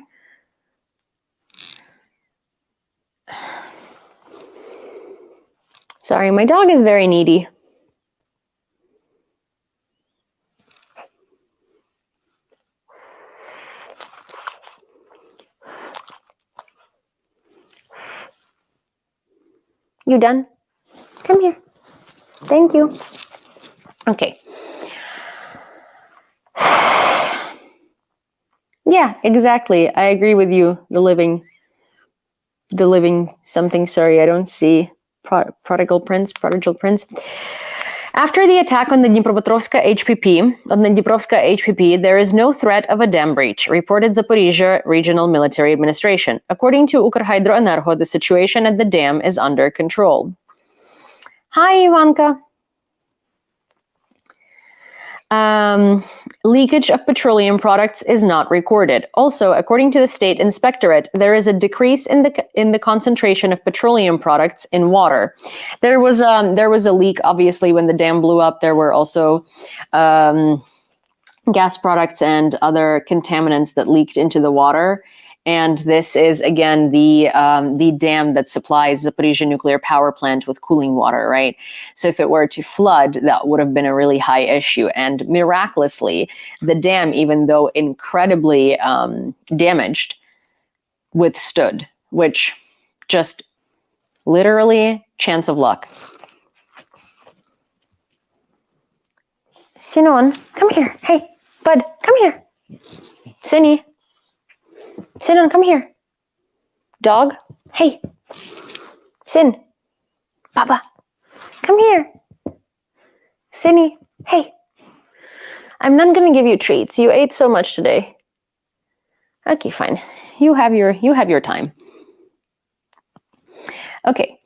Sorry, my dog is very needy. You done? Come here. Thank you. Okay. Yeah, exactly. I agree with you. The living something. Sorry, I don't see prodigal prince. After the attack on the Dnipropetrovska HPP, there is no threat of a dam breach, reported Zaporizhzhia Regional Military Administration. According to Ukrhydroenergo, the situation at the dam is under control. Hi, Ivanka. Leakage of petroleum products is not recorded. Also, according to the State Inspectorate, there is a decrease in the concentration of petroleum products in water. There was a leak, obviously, when the dam blew up. There were also gas products and other contaminants that leaked into the water. And this is, again, the dam that supplies Zaporizhzhia nuclear power plant with cooling water, right? So if it were to flood, that would have been a really high issue. And miraculously, the dam, even though incredibly damaged, withstood, which just literally chance of luck. Sinon, come here. Hey, bud, come here. Sinny. Sinon, come here. Dog, hey. Sin. Baba, come here. Sydney, hey. I'm not going to give you treats. You ate so much today. Okay, fine. You have your time. Okay.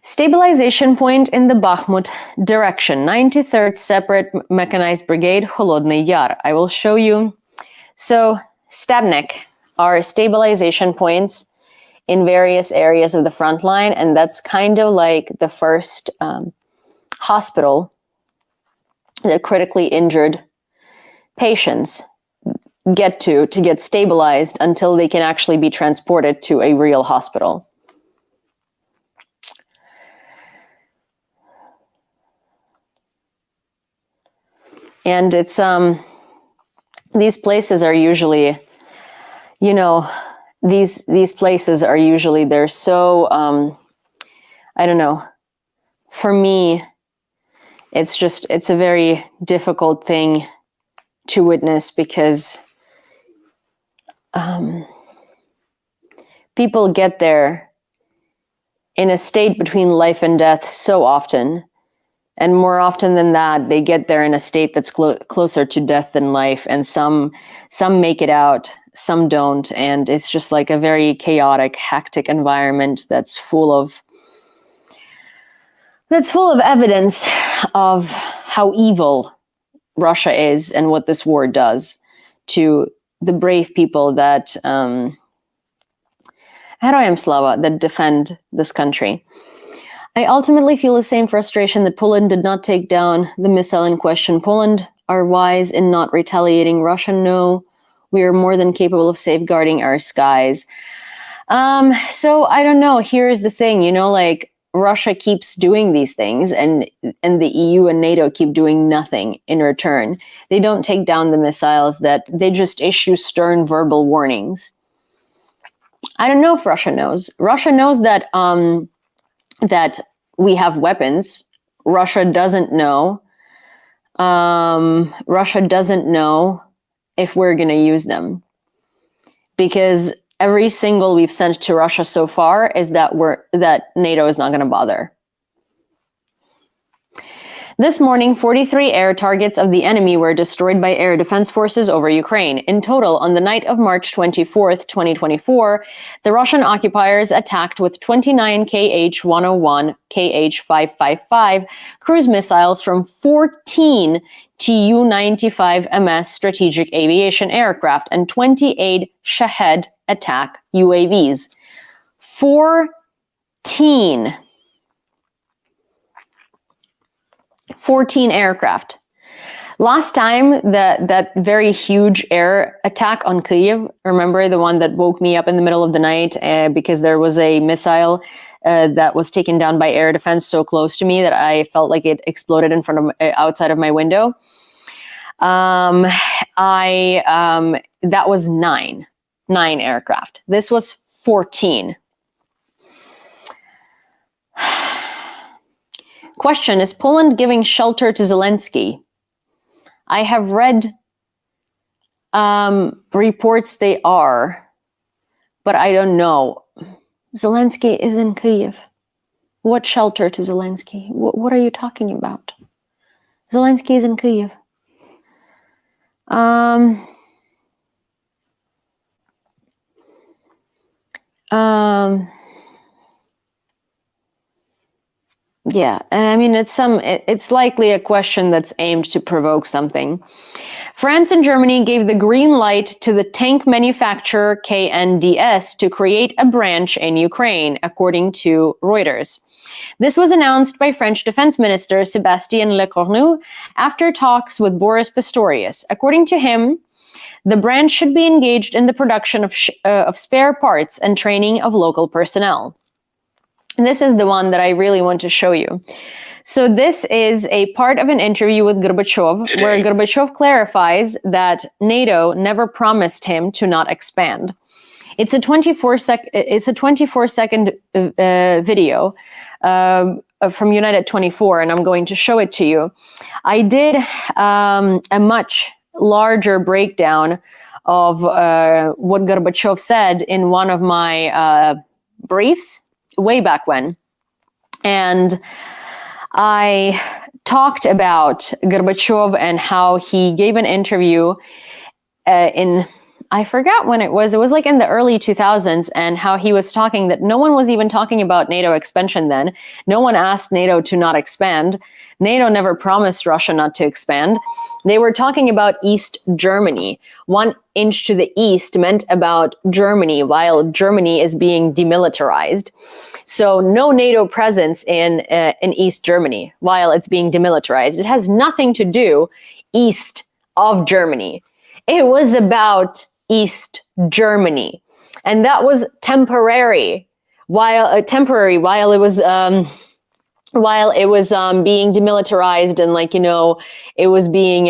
Stabilization point in the Bakhmut direction. 93rd Separate Mechanized Brigade, Holodny Yar. I will show you. So, Stabnik are stabilization points in various areas of the front line, and that's kind of like the first hospital that critically injured patients get to get stabilized until they can actually be transported to a real hospital. And it's these places are usually, you know, these places are usually, they're so I don't know. For me, it's a very difficult thing to witness because people get there in a state between life and death so often. And more often than that, they get there in a state that's closer to death than life. And some make it out, some don't. And it's just like a very chaotic, hectic environment that's full of evidence of how evil Russia is and what this war does to the brave people that Heroyam Slava, that defend this country. I ultimately feel the same frustration that Poland did not take down the missile in question. Poland are wise in not retaliating. Russia, no, we are more than capable of safeguarding our skies. So I don't know. Here's the thing, you know, like Russia keeps doing these things and the EU and NATO keep doing nothing in return. They don't take down the missiles, that they just issue stern verbal warnings. I don't know if Russia knows. Russia knows that that we have weapons. Russia doesn't know. Russia doesn't know if we're going to use them, because every single we've sent to Russia so far is that NATO is not going to bother. This morning, 43 air targets of the enemy were destroyed by air defense forces over Ukraine. In total, on the night of March 24th, 2024, the Russian occupiers attacked with 29 Kh-101, Kh-555 cruise missiles from 14 Tu-95MS strategic aviation aircraft and 28 Shahed attack UAVs. 14 aircraft. Last time that very huge air attack on Kyiv, remember the one that woke me up in the middle of the night because there was a missile that was taken down by air defense so close to me that I felt like it exploded in front of outside of my window. That was nine aircraft. This was 14. Question, is Poland giving shelter to Zelensky? I have read reports they are, but I don't know. Zelensky is in Kyiv. What shelter to Zelensky? What are you talking about? Zelensky is in Kyiv. Yeah, I mean, it's likely a question that's aimed to provoke something. France and Germany gave the green light to the tank manufacturer KNDS to create a branch in Ukraine, according to Reuters. This was announced by French Defense Minister Sébastien Lecornu after talks with Boris Pistorius. According to him, the branch should be engaged in the production of spare parts and training of local personnel. And this is the one that I really want to show you. So this is a part of an interview with Gorbachev, where Gorbachev clarifies that NATO never promised him to not expand. It's a 24-second video from United 24, and I'm going to show it to you. I did a much larger breakdown of what Gorbachev said in one of my briefs way back when. And I talked about Gorbachev and how he gave an interview in, I forgot when it was like in the early 2000s, and how he was talking that no one was even talking about NATO expansion then. No one asked NATO to not expand. NATO never promised Russia not to expand. They were talking about East Germany. 1 inch to the east meant about Germany, while Germany is being demilitarized. So no NATO presence in East Germany while it's being demilitarized. It has nothing to do east of Germany. It was about East Germany, and that was temporary. While it was being demilitarized, and it was being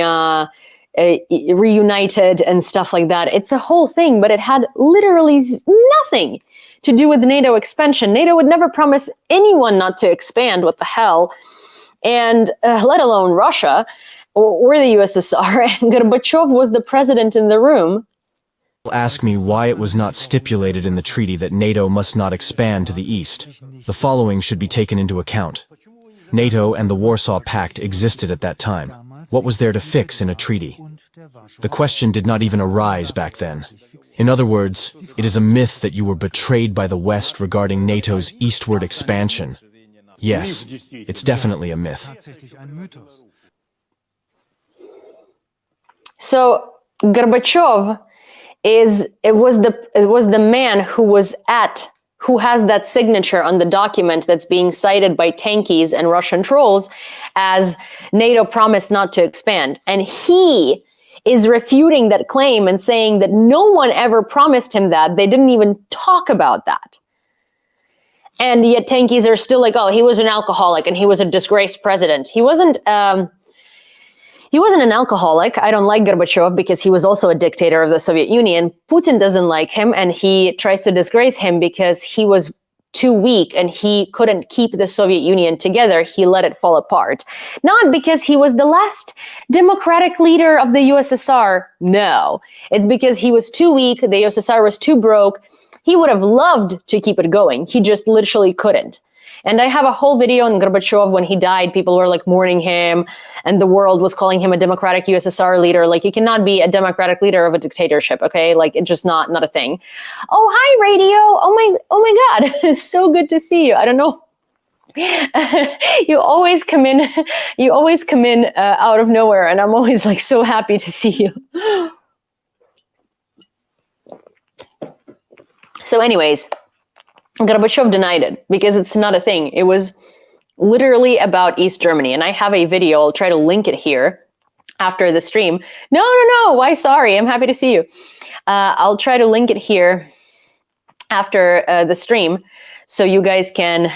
reunited and stuff like that. It's a whole thing, but it had literally nothing to do with NATO expansion. NATO would never promise anyone not to expand. What the hell? And let alone Russia or the USSR. And Gorbachev was the president in the room. Ask me why it was not stipulated in the treaty that NATO must not expand to the east. The following should be taken into account. NATO and the Warsaw Pact existed at that time. What was there to fix in a treaty? The question did not even arise back then. In other words, it is a myth that you were betrayed by the West regarding NATO's eastward expansion. Yes, it's definitely a myth. So Gorbachev was the man who has that signature on the document that's being cited by tankies and Russian trolls as NATO promised not to expand. And he is refuting that claim and saying that no one ever promised him that. They didn't even talk about that. And yet tankies are still like, oh, he was an alcoholic and he was a disgraced president. He wasn't an alcoholic. I don't like Gorbachev because he was also a dictator of the Soviet Union. Putin doesn't like him, and he tries to disgrace him because he was too weak and he couldn't keep the Soviet Union together. He let it fall apart. Not because he was the last democratic leader of the USSR. No, it's because he was too weak. The USSR was too broke. He would have loved to keep it going. He just literally couldn't. And I have a whole video on Gorbachev when he died. People were like mourning him, and the world was calling him a democratic USSR leader. Like, you cannot be a democratic leader of a dictatorship, okay? Like, it's just not a thing. Oh, hi, radio. Oh my God. It's so good to see you. I don't know. You always come in out of nowhere, and I'm always like so happy to see you. So anyways, Gorbachev denied it because it's not a thing. It was literally about East Germany. And I have a video. I'll try to link it here after the stream. No. Why? Sorry. I'm happy to see you. I'll try to link it here after the stream so you guys can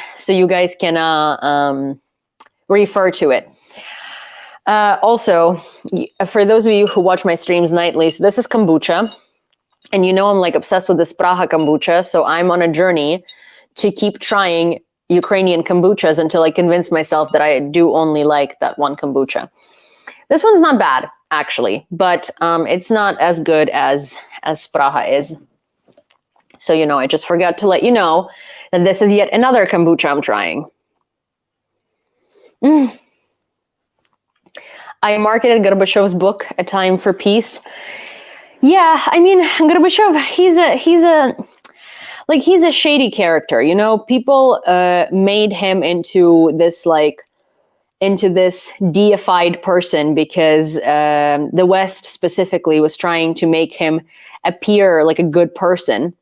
refer to it. Also, for those of you who watch my streams nightly, so this is kombucha. And I'm like obsessed with this Praha kombucha, so I'm on a journey to keep trying Ukrainian kombuchas until I convince myself that I do only like that one kombucha. This one's not bad, actually, but it's not as good as Praha is. So, I just forgot to let you know that this is yet another kombucha I'm trying. I marketed Gorbachev's book, A Time for Peace. Yeah, I mean, Gorbachev, he's a shady character, people made him into this deified person because the West specifically was trying to make him appear like a good person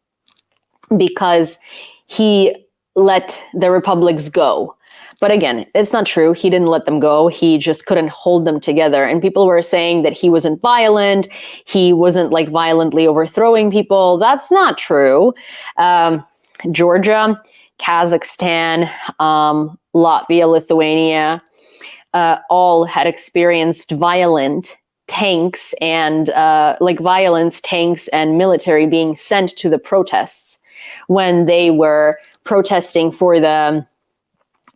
because he let the republics go. But again, it's not true. He didn't let them go. He just couldn't hold them together. And people were saying that he wasn't violent. He wasn't like violently overthrowing people. That's not true. Georgia, Kazakhstan, Latvia, Lithuania, all had experienced violence, tanks and military being sent to the protests when they were protesting for the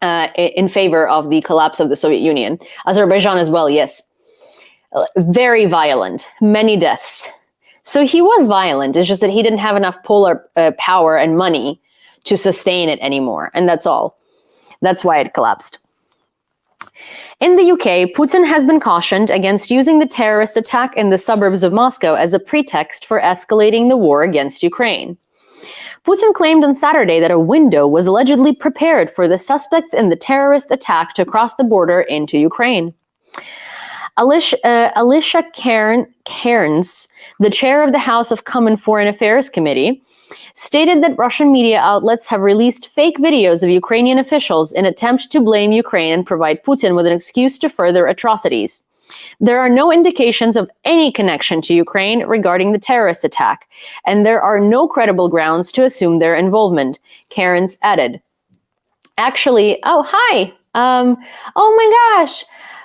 in favor of the collapse of the Soviet Union. Azerbaijan as well, yes. Very violent, many deaths. So he was violent. It's just that he didn't have enough power and money to sustain it anymore. And that's all. That's why it collapsed. In the UK, Putin has been cautioned against using the terrorist attack in the suburbs of Moscow as a pretext for escalating the war against Ukraine. Putin claimed on Saturday that a window was allegedly prepared for the suspects in the terrorist attack to cross the border into Ukraine. Alicia Cairns, the chair of the House of Common Foreign Affairs Committee, stated that Russian media outlets have released fake videos of Ukrainian officials in attempt to blame Ukraine and provide Putin with an excuse to further atrocities. There are no indications of any connection to Ukraine regarding the terrorist attack, and there are no credible grounds to assume their involvement, Cairns added. Actually, oh, hi. Oh my gosh.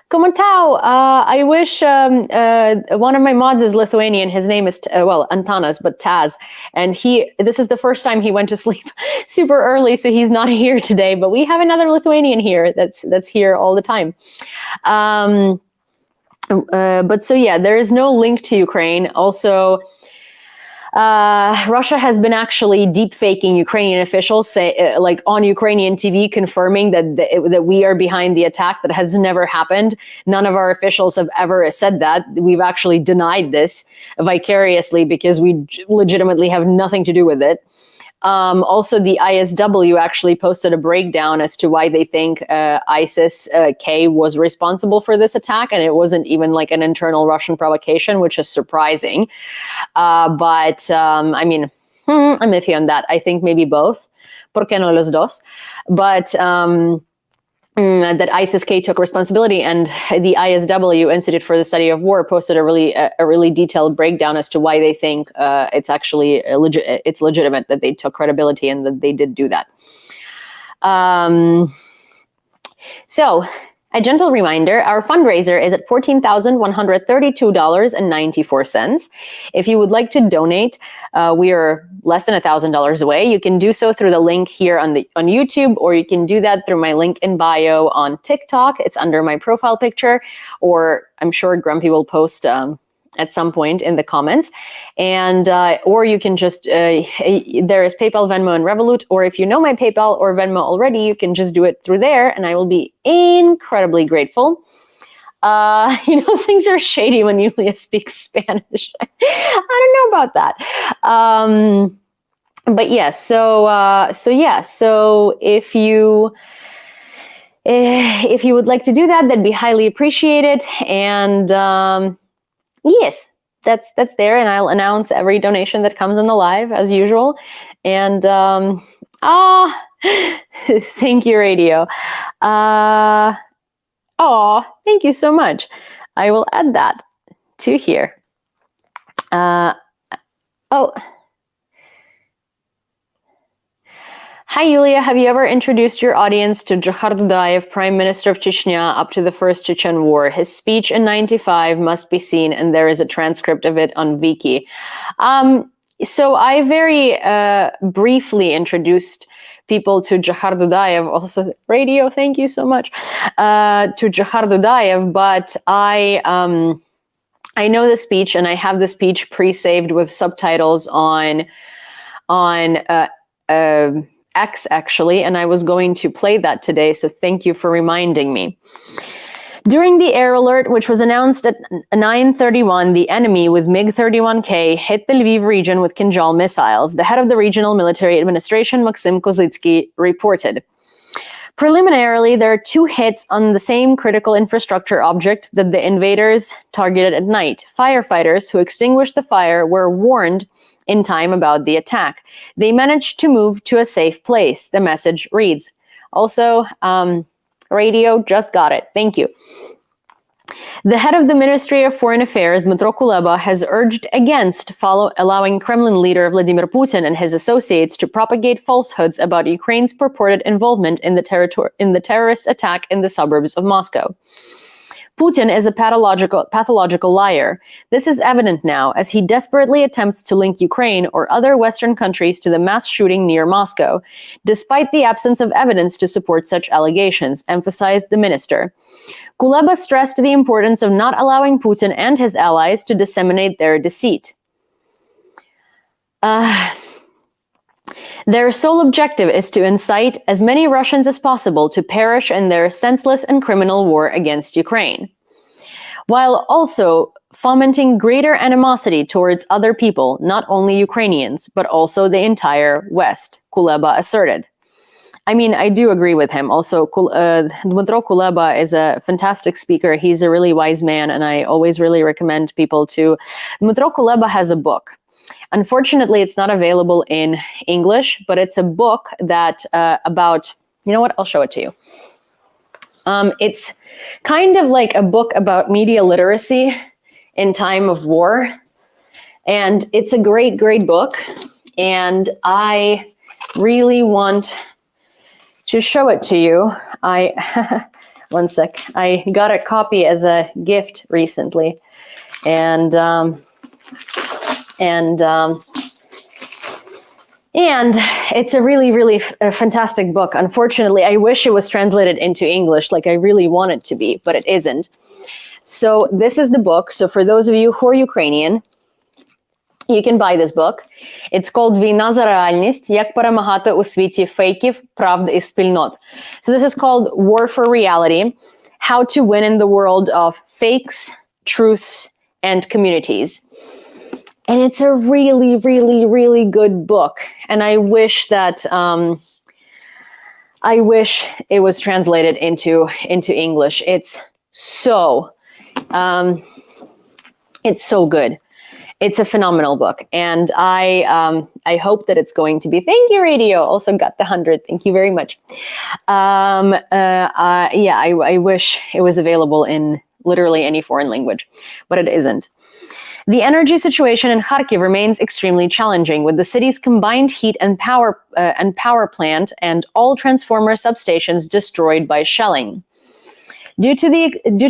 ¿Cómo estás? I wish one of my mods is Lithuanian. His name is, Antanas, but Taz. And this is the first time he went to sleep super early, so he's not here today. But we have another Lithuanian here that's here all the time. But so yeah, there is no link to Ukraine. Also, Russia has been actually deepfaking Ukrainian officials, on Ukrainian TV, confirming that we are behind the attack. That has never happened. None of our officials have ever said that. We've actually denied this vicariously because we legitimately have nothing to do with it. Also, the ISW actually posted a breakdown as to why they think ISIS-K was responsible for this attack, and it wasn't even like an internal Russian provocation, which is surprising. But I'm iffy on that. I think maybe both. ¿Por qué no los dos? But that ISIS-K took responsibility, and the ISW, Institute for the Study of War, posted a really detailed breakdown as to why they think it's actually it's legitimate that they took credibility and that they did do that. So, a gentle reminder, our fundraiser is at $14,132.94. If you would like to donate, we are less than $1,000 away. You can do so through the link here on YouTube, or you can do that through my link in bio on TikTok. It's under my profile picture, or I'm sure Grumpy will post at some point in the comments. And or you can just, there is PayPal, Venmo, and Revolut. Or if you know my PayPal or Venmo already, you can just do it through there, and I will be incredibly grateful. Things are shady when Yulia speaks Spanish. I don't know about that. But yeah, so if you would like to do that, that'd be highly appreciated. And yes, that's there, and I'll announce every donation that comes in the live as usual. And thank you, Radio. Thank you so much. I will add that to here. Hi, Yulia. Have you ever introduced your audience to Dzhokhar Dudayev, Prime Minister of Chechnya, up to the First Chechen War? His speech in '95 must be seen, and there is a transcript of it on Viki. So I very briefly introduced people to Dzhokhar Dudayev, also Radio, thank you so much, to Dzhokhar Dudayev, but I know the speech, and I have the speech pre-saved with subtitles on X, actually, and I was going to play that today, so thank you for reminding me. During the air alert, which was announced at 9:31, the enemy with MiG-31K hit the Lviv region with Kinjal missiles, the head of the regional military administration, Maxim Kozitsky, reported. Preliminarily, there are 2 hits on the same critical infrastructure object that the invaders targeted at night. Firefighters who extinguished the fire were warned in time about the attack. They managed to move to a safe place, the message reads. Also, Radio, just got it. Thank you. The head of the Ministry of Foreign Affairs, Dmytro Kuleba, has urged against allowing Kremlin leader Vladimir Putin and his associates to propagate falsehoods about Ukraine's purported involvement in the terrorist attack in the suburbs of Moscow. Putin is a pathological liar. This is evident now as he desperately attempts to link Ukraine or other Western countries to the mass shooting near Moscow, despite the absence of evidence to support such allegations, emphasized the minister. Kuleba stressed the importance of not allowing Putin and his allies to disseminate their deceit. Their sole objective is to incite as many Russians as possible to perish in their senseless and criminal war against Ukraine, while also fomenting greater animosity towards other people, not only Ukrainians, but also the entire West, Kuleba asserted. I mean, I do agree with him. Also, Dmytro Kuleba is a fantastic speaker. He's a really wise man, and I always really recommend people to... Dmytro Kuleba has a book. Unfortunately, it's not available in English, but it's a book that about... You know what? I'll show it to you. It's kind of like a book about media literacy in time of war. And it's a great, great book. And I really want to show it to you. One sec. I got a copy as a gift recently. And it's a really, really fantastic book. Unfortunately, I wish it was translated into English, like I really want it to be, but it isn't. So this is the book. So for those of you who are Ukrainian, you can buy this book. It's called Війна за реальність. Як перемагати у світі фейків, правд і спільнот. So this is called War for Reality, How to Win in the World of Fakes, Truths, and Communities. And it's a really, really, really good book. And I wish that it was translated into English. It's so good. It's a phenomenal book, and I hope that it's going to be. Thank you, Radio. Also got the 100. Thank you very much. I wish it was available in literally any foreign language, but it isn't. The energy situation in Kharkiv remains extremely challenging, with the city's combined heat and power plant and all transformer substations destroyed by shelling. Due to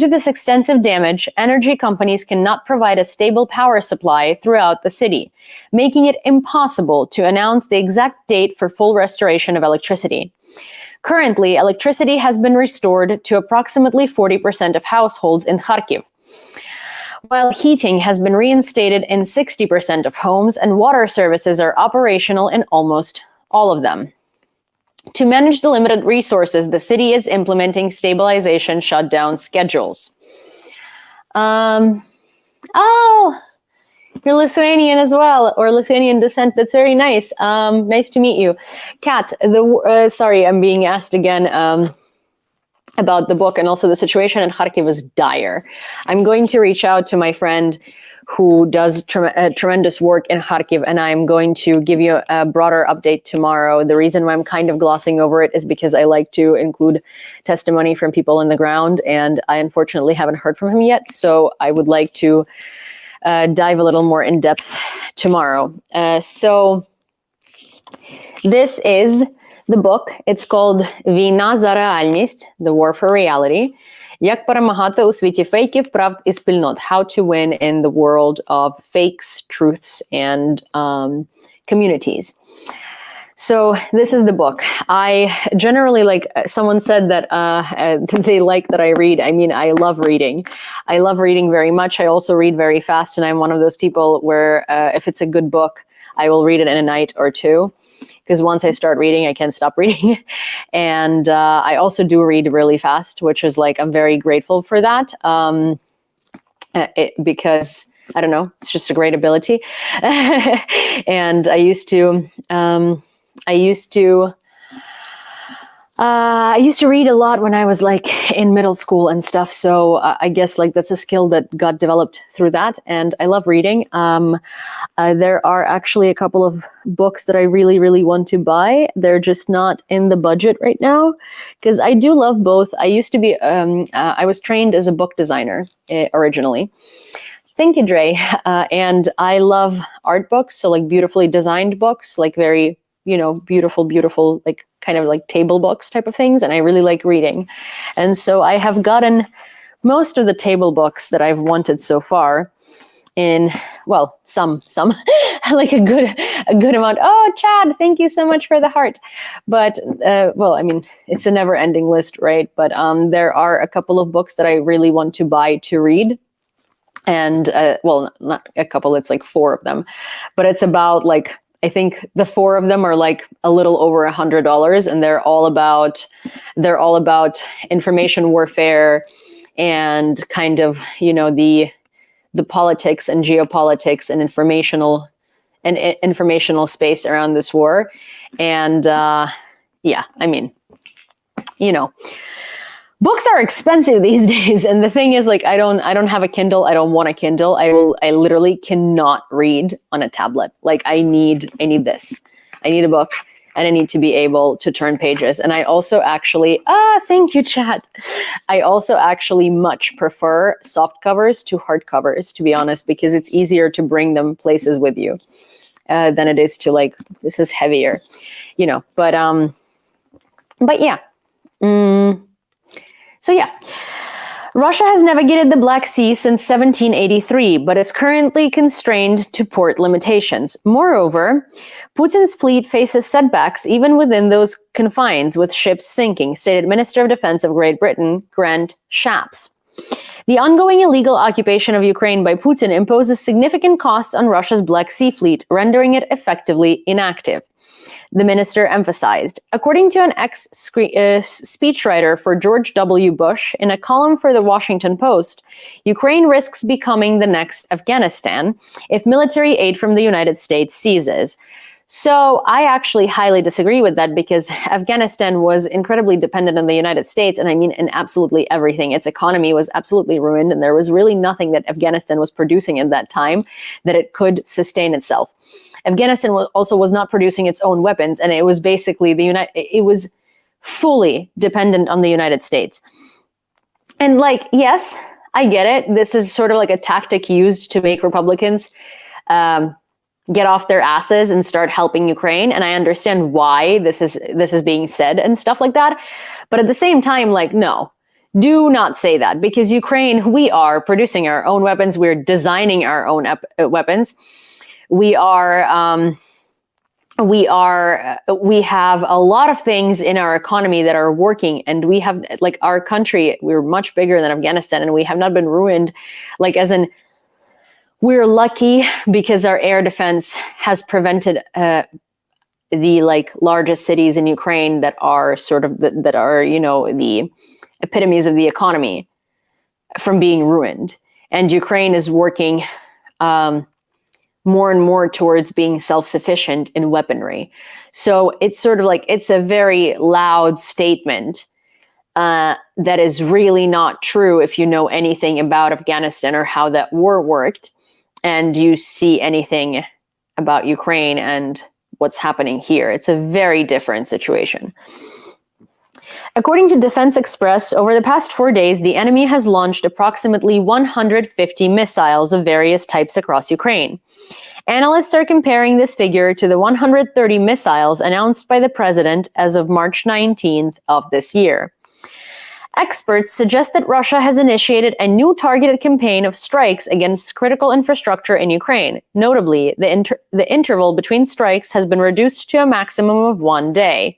this extensive damage, energy companies cannot provide a stable power supply throughout the city, making it impossible to announce the exact date for full restoration of electricity. Currently, electricity has been restored to approximately 40% of households in Kharkiv, while heating has been reinstated in 60% of homes, and water services are operational in almost all of them. To manage the limited resources, the city is implementing stabilization shutdown schedules. Oh, you're Lithuanian as well, or Lithuanian descent. That's very nice. Nice to meet you. Kat, sorry, I'm being asked again about the book, and also the situation in Kharkiv is dire. I'm going to reach out to my friend who does tremendous work in Kharkiv, and I'm going to give you a broader update tomorrow. The reason why I'm kind of glossing over it is because I like to include testimony from people on the ground, and I unfortunately haven't heard from him yet, so I would like to dive a little more in depth tomorrow. So this is the book. It's called Війна за реальність, The War for Reality. Як перемагати у світі фейків, правд і спільнот. How to win in the world of fakes, truths, and communities. So this is the book. I generally, like, someone said that they like that I read. I mean, I love reading. I love reading very much. I also read very fast, and I'm one of those people where if it's a good book, I will read it in a night or two. Because once I start reading, I can't stop reading. And I also do read really fast, which is like, I'm very grateful for that. Because, I don't know, it's just a great ability. And I used to read a lot when I was like in middle school and stuff. So I guess like that's a skill that got developed through that. And I love reading. There are actually a couple of books that I really, really want to buy. They're just not in the budget right now because I do love both. I used to be, I was trained as a book designer originally. Thank you, Dre. And I love art books. So like beautifully designed books, like very, beautiful, like kind of like table books type of things. And I really like reading. And so I have gotten most of the table books that I've wanted so far in, well, some like a good amount. Oh, Chad, thank you so much for the heart. But, well, I mean, it's a never ending list, right? But there are a couple of books that I really want to buy to read. And, well, not a couple, it's like 4 of them, but it's about like I think the 4 of them are like a little over $100, and they're all about information warfare and kind of, you know, the politics and geopolitics and informational space around this war. And yeah, I mean, you know, books are expensive these days, and the thing is, like, I don't have a Kindle. I don't want a Kindle. I literally cannot read on a tablet. Like, I need this. I need a book, and I need to be able to turn pages. And I also actually, thank you, chat. I also actually much prefer soft covers to hard covers, to be honest, because it's easier to bring them places with you than it is to, like, this is heavier, you know. But yeah. So yeah, Russia has navigated the Black Sea since 1783, but is currently constrained to port limitations. Moreover, Putin's fleet faces setbacks even within those confines, with ships sinking, stated Minister of Defense of Great Britain, Grant Shapps. The ongoing illegal occupation of Ukraine by Putin imposes significant costs on Russia's Black Sea fleet, rendering it effectively inactive, the minister emphasized. According to an ex-speechwriter for George W. Bush, in a column for the Washington Post, Ukraine risks becoming the next Afghanistan if military aid from the United States ceases. So I actually highly disagree with that, because Afghanistan was incredibly dependent on the United States, and I mean in absolutely everything. Its economy was absolutely ruined, and there was really nothing that Afghanistan was producing at that time that it could sustain itself. Afghanistan was not producing its own weapons, and it was basically it was fully dependent on the United States. And, like, yes, I get it. This is sort of like a tactic used to make Republicans get off their asses and start helping Ukraine, and I understand why this is being said and stuff like that. But at the same time, like, no. Do not say that, because Ukraine, we are producing our own weapons. We're designing our own weapons. We have a lot of things in our economy that are working, and we have, like, our country, we're much bigger than Afghanistan, and we have not been ruined, like, as in, we're lucky because our air defense has prevented the, like, largest cities in Ukraine that are sort of that are, you know, the epitomes of the economy from being ruined. And Ukraine is working more and more towards being self-sufficient in weaponry. So it's sort of like, it's a very loud statement that is really not true if you know anything about Afghanistan or how that war worked, and you see anything about Ukraine and what's happening here. It's a very different situation. According to Defense Express, over the past 4 days, the enemy has launched approximately 150 missiles of various types across Ukraine. Analysts are comparing this figure to the 130 missiles announced by the president as of March 19th of this year. Experts suggest that Russia has initiated a new targeted campaign of strikes against critical infrastructure in Ukraine. Notably, the interval between strikes has been reduced to a maximum of 1 day.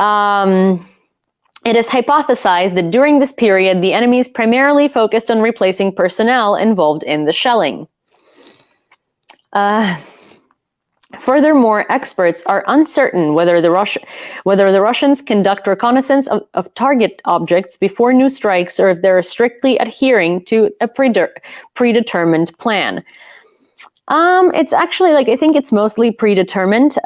It is hypothesized that during this period, the enemy is primarily focused on replacing personnel involved in the shelling. Furthermore, experts are uncertain whether the Russians conduct reconnaissance of target objects before new strikes, or if they're strictly adhering to a predetermined plan. It's actually, like, I think it's mostly predetermined.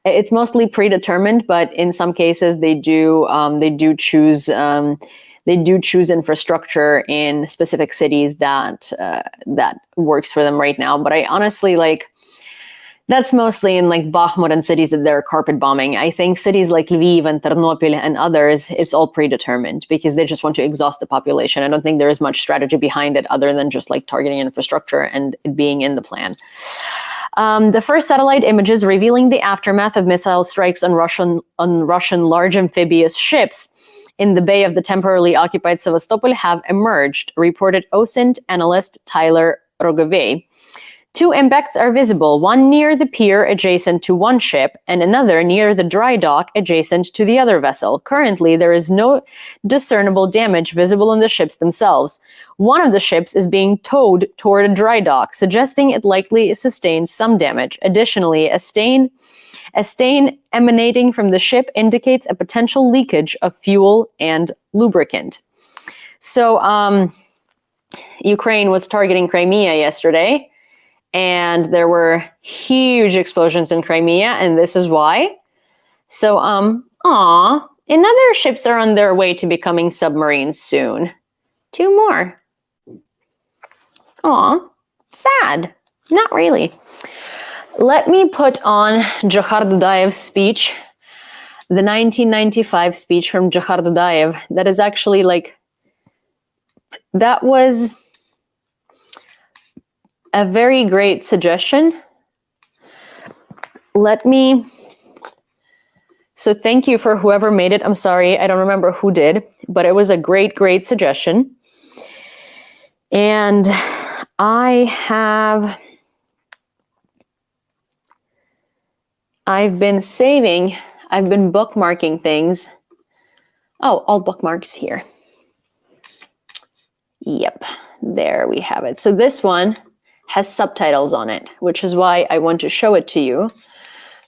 It's mostly predetermined, but in some cases they do choose infrastructure in specific cities that works for them right now. But I honestly, like, that's mostly in, like, Bakhmut and cities that they're carpet bombing. I think cities like Lviv and Ternopil and others, it's all predetermined because they just want to exhaust the population. I don't think there is much strategy behind it other than just, like, targeting infrastructure and it being in the plan. The first satellite images revealing the aftermath of missile strikes on Russian large amphibious ships in the bay of the temporarily occupied Sevastopol have emerged, reported OSINT analyst Tyler Rogovey Two impacts are visible, one near the pier adjacent to one ship and another near the dry dock adjacent to the other vessel. Currently, there is no discernible damage visible on the ships themselves. One of the ships is being towed toward a dry dock, suggesting it likely sustained some damage. Additionally, a stain emanating from the ship indicates a potential leakage of fuel and lubricant. So, Ukraine was targeting Crimea yesterday, and there were huge explosions in Crimea, and this is why. So, another ships are on their way to becoming submarines soon. 2 more. Sad. Not really. Let me put on Johar Dudayev's speech, the 1995 speech from Johar Dudayev. That is actually that was a very great suggestion. So thank you for whoever made it. I'm sorry, I don't remember who did, but it was a great, great suggestion. And I've been bookmarking things. Oh, all bookmarks here. Yep, there we have it. So this one has subtitles on it, which is why I want to show it to you,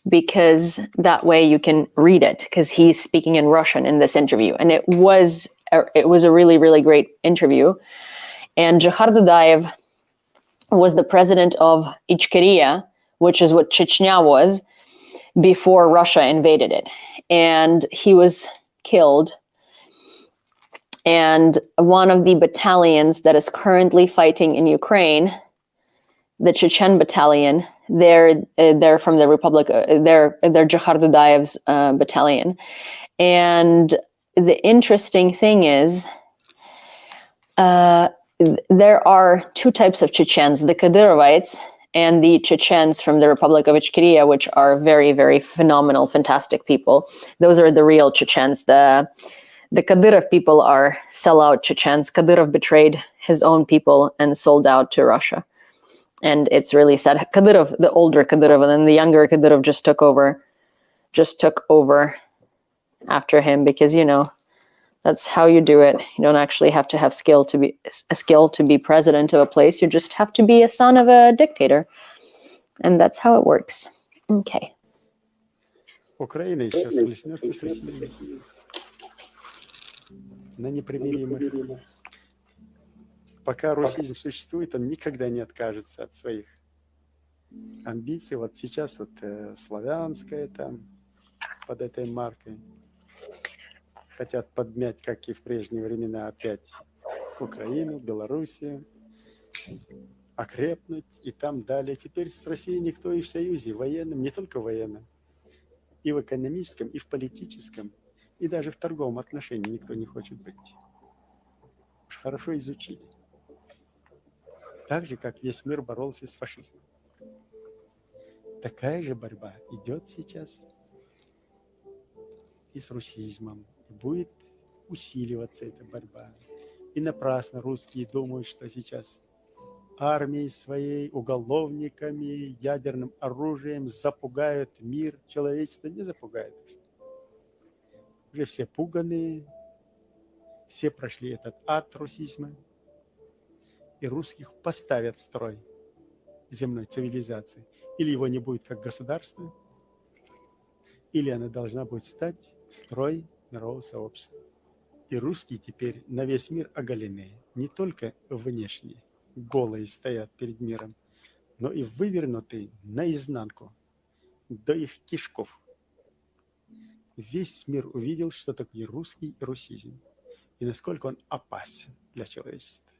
because that way you can read it, because he's speaking in Russian in this interview. And it was a really, really great interview. And Johar Dudayev was the president of Ichkeria, which is what Chechnya was before Russia invaded it. And he was killed. And one of the battalions that is currently fighting in Ukraine, the Chechen battalion, they're from the Republic. They're Johar Dudayev's battalion. And the interesting thing is, there are 2 types of Chechens: the Kadyrovites and the Chechens from the Republic of Ichkeria, which are very, very phenomenal, fantastic people. Those are the real Chechens. The Kadyrov people are sellout Chechens. Kadyrov betrayed his own people and sold out to Russia. And it's really sad. Kadyrov, the older Kadyrov, and then the younger Kadyrov just took over after him, because, that's how you do it. You don't actually have to have a skill to be president of a place. You just have to be a son of a dictator. And that's how it works. Okay. Украина еще схлестнется с Россией на непримиримых. Пока русизм существует, он никогда не откажется от своих амбиций. Вот сейчас славянская там под этой маркой хотят подмять, как и в прежние времена, опять Украину, Белоруссию, окрепнуть и там далее. Теперь с Россией никто и в союзе военном, не только военном, и в экономическом, и в политическом, и даже в торговом отношении никто не хочет быть. Уж хорошо изучили. Так же, как весь мир боролся с фашизмом. Такая же борьба идет сейчас и с русизмом. И будет усиливаться эта борьба. И напрасно русские думают, что сейчас армией своей, уголовниками, ядерным оружием запугают мир. Человечество не запугает. Уже все пуганые, все прошли этот ад русизма. И русских поставят в строй земной цивилизации. Или его не будет как государства, или она должна будет стать в строй мирового сообщества. И русские теперь на весь мир оголены. Не только внешне, голые стоят перед миром, но и вывернутые наизнанку, до их кишков. Весь мир увидел, что такое русский русизм, и насколько он опасен для человечества.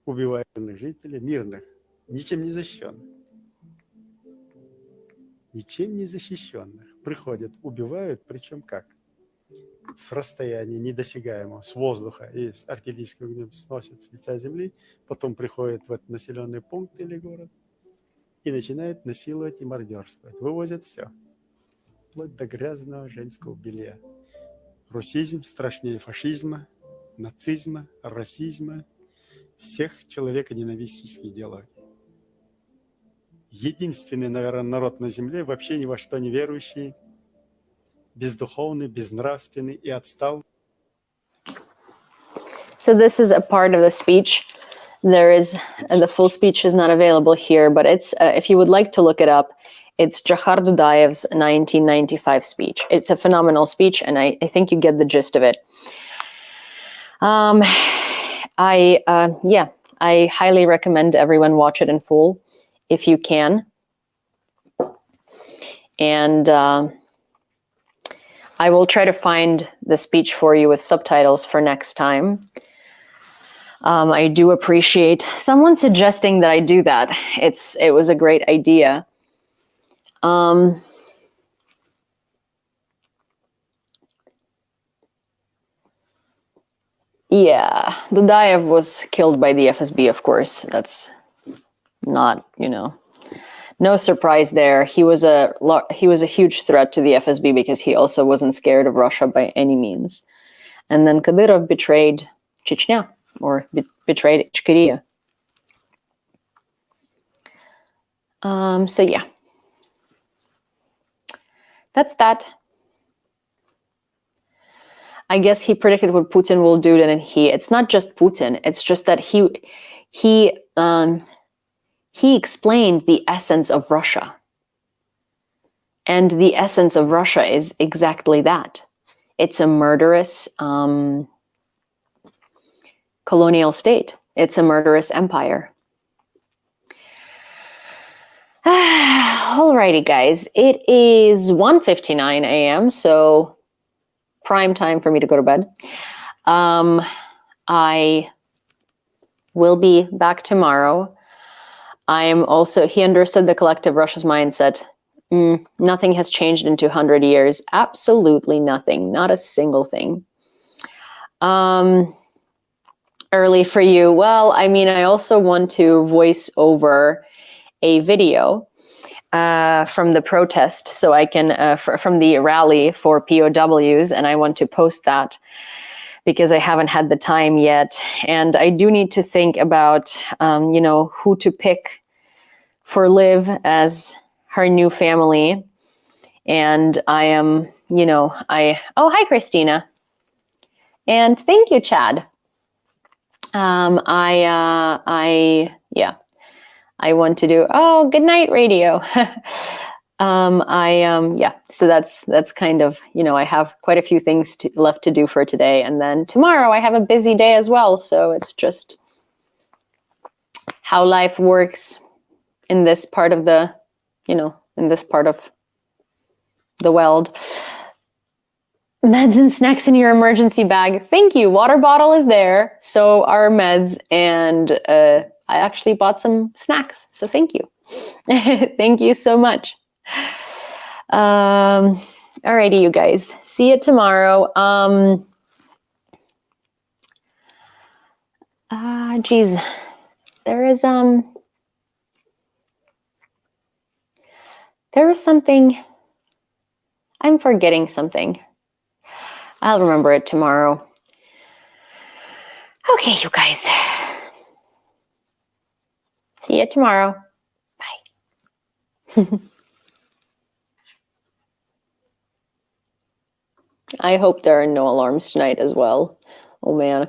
Убивают мирных жителей, мирных, ничем не защищенных. Ничем не защищенных. Приходят, убивают, причем как? С расстояния недосягаемого, с воздуха и с артиллерийским огнем сносят с лица земли, потом приходят в этот населенный пункт или город и начинают насиловать и мародерствовать. Вывозят все, вплоть до грязного женского белья. Русизм страшнее фашизма, нацизма, расизма, всех человеконенавистнических идеологий. единственный, наверное, народ на земле, вообще ни во что не верующий, бездуховный, безнравственный и отстал. So this is a part of the speech. There is, the full speech is not available here, but it's, if you would like to look it up, it's Jahar Dudayev's 1995 speech. It's a phenomenal speech, and I think you get the gist of it. I highly recommend everyone watch it in full, if you can. And I will try to find the speech for you with subtitles for next time. I do appreciate someone suggesting that I do that. It was a great idea. Yeah, Dudayev was killed by the FSB, of course. That's not, no surprise there. He was a huge threat to the FSB because he also wasn't scared of Russia by any means. And then Kadyrov betrayed Chechnya, or betrayed Ichkeria. So yeah, that's that. I guess he predicted what Putin will do, and it's not just Putin. It's just that he explained the essence of Russia. And the essence of Russia is exactly that. It's a murderous colonial state. It's a murderous empire. Alrighty, guys. It is 1:59 a.m., so prime time for me to go to bed. I will be back tomorrow. I am also, he understood the collective Russia's mindset. Nothing has changed in 200 years. Absolutely nothing. Not a single thing. Early for you. Well, I mean, I also want to voice over a video from the protest, so I can, from the rally for POWs, and I want to post that because I haven't had the time yet. And I do need to think about, who to pick for Liv as her new family. And I am, oh, hi, Christina. And thank you, Chad. I want to do, oh, good night, radio. So that's kind of, I have quite a few things left to do for today. And then tomorrow I have a busy day as well. So it's just how life works in this part of the, in this part of the world. Meds and snacks in your emergency bag. Thank you. Water bottle is there. So are meds, and I actually bought some snacks. So thank you. Thank you so much. Alrighty, you guys. See you tomorrow. Geez. There is something. I'm forgetting something. I'll remember it tomorrow. Okay, you guys. See you tomorrow. Bye. I hope there are no alarms tonight as well. Oh man.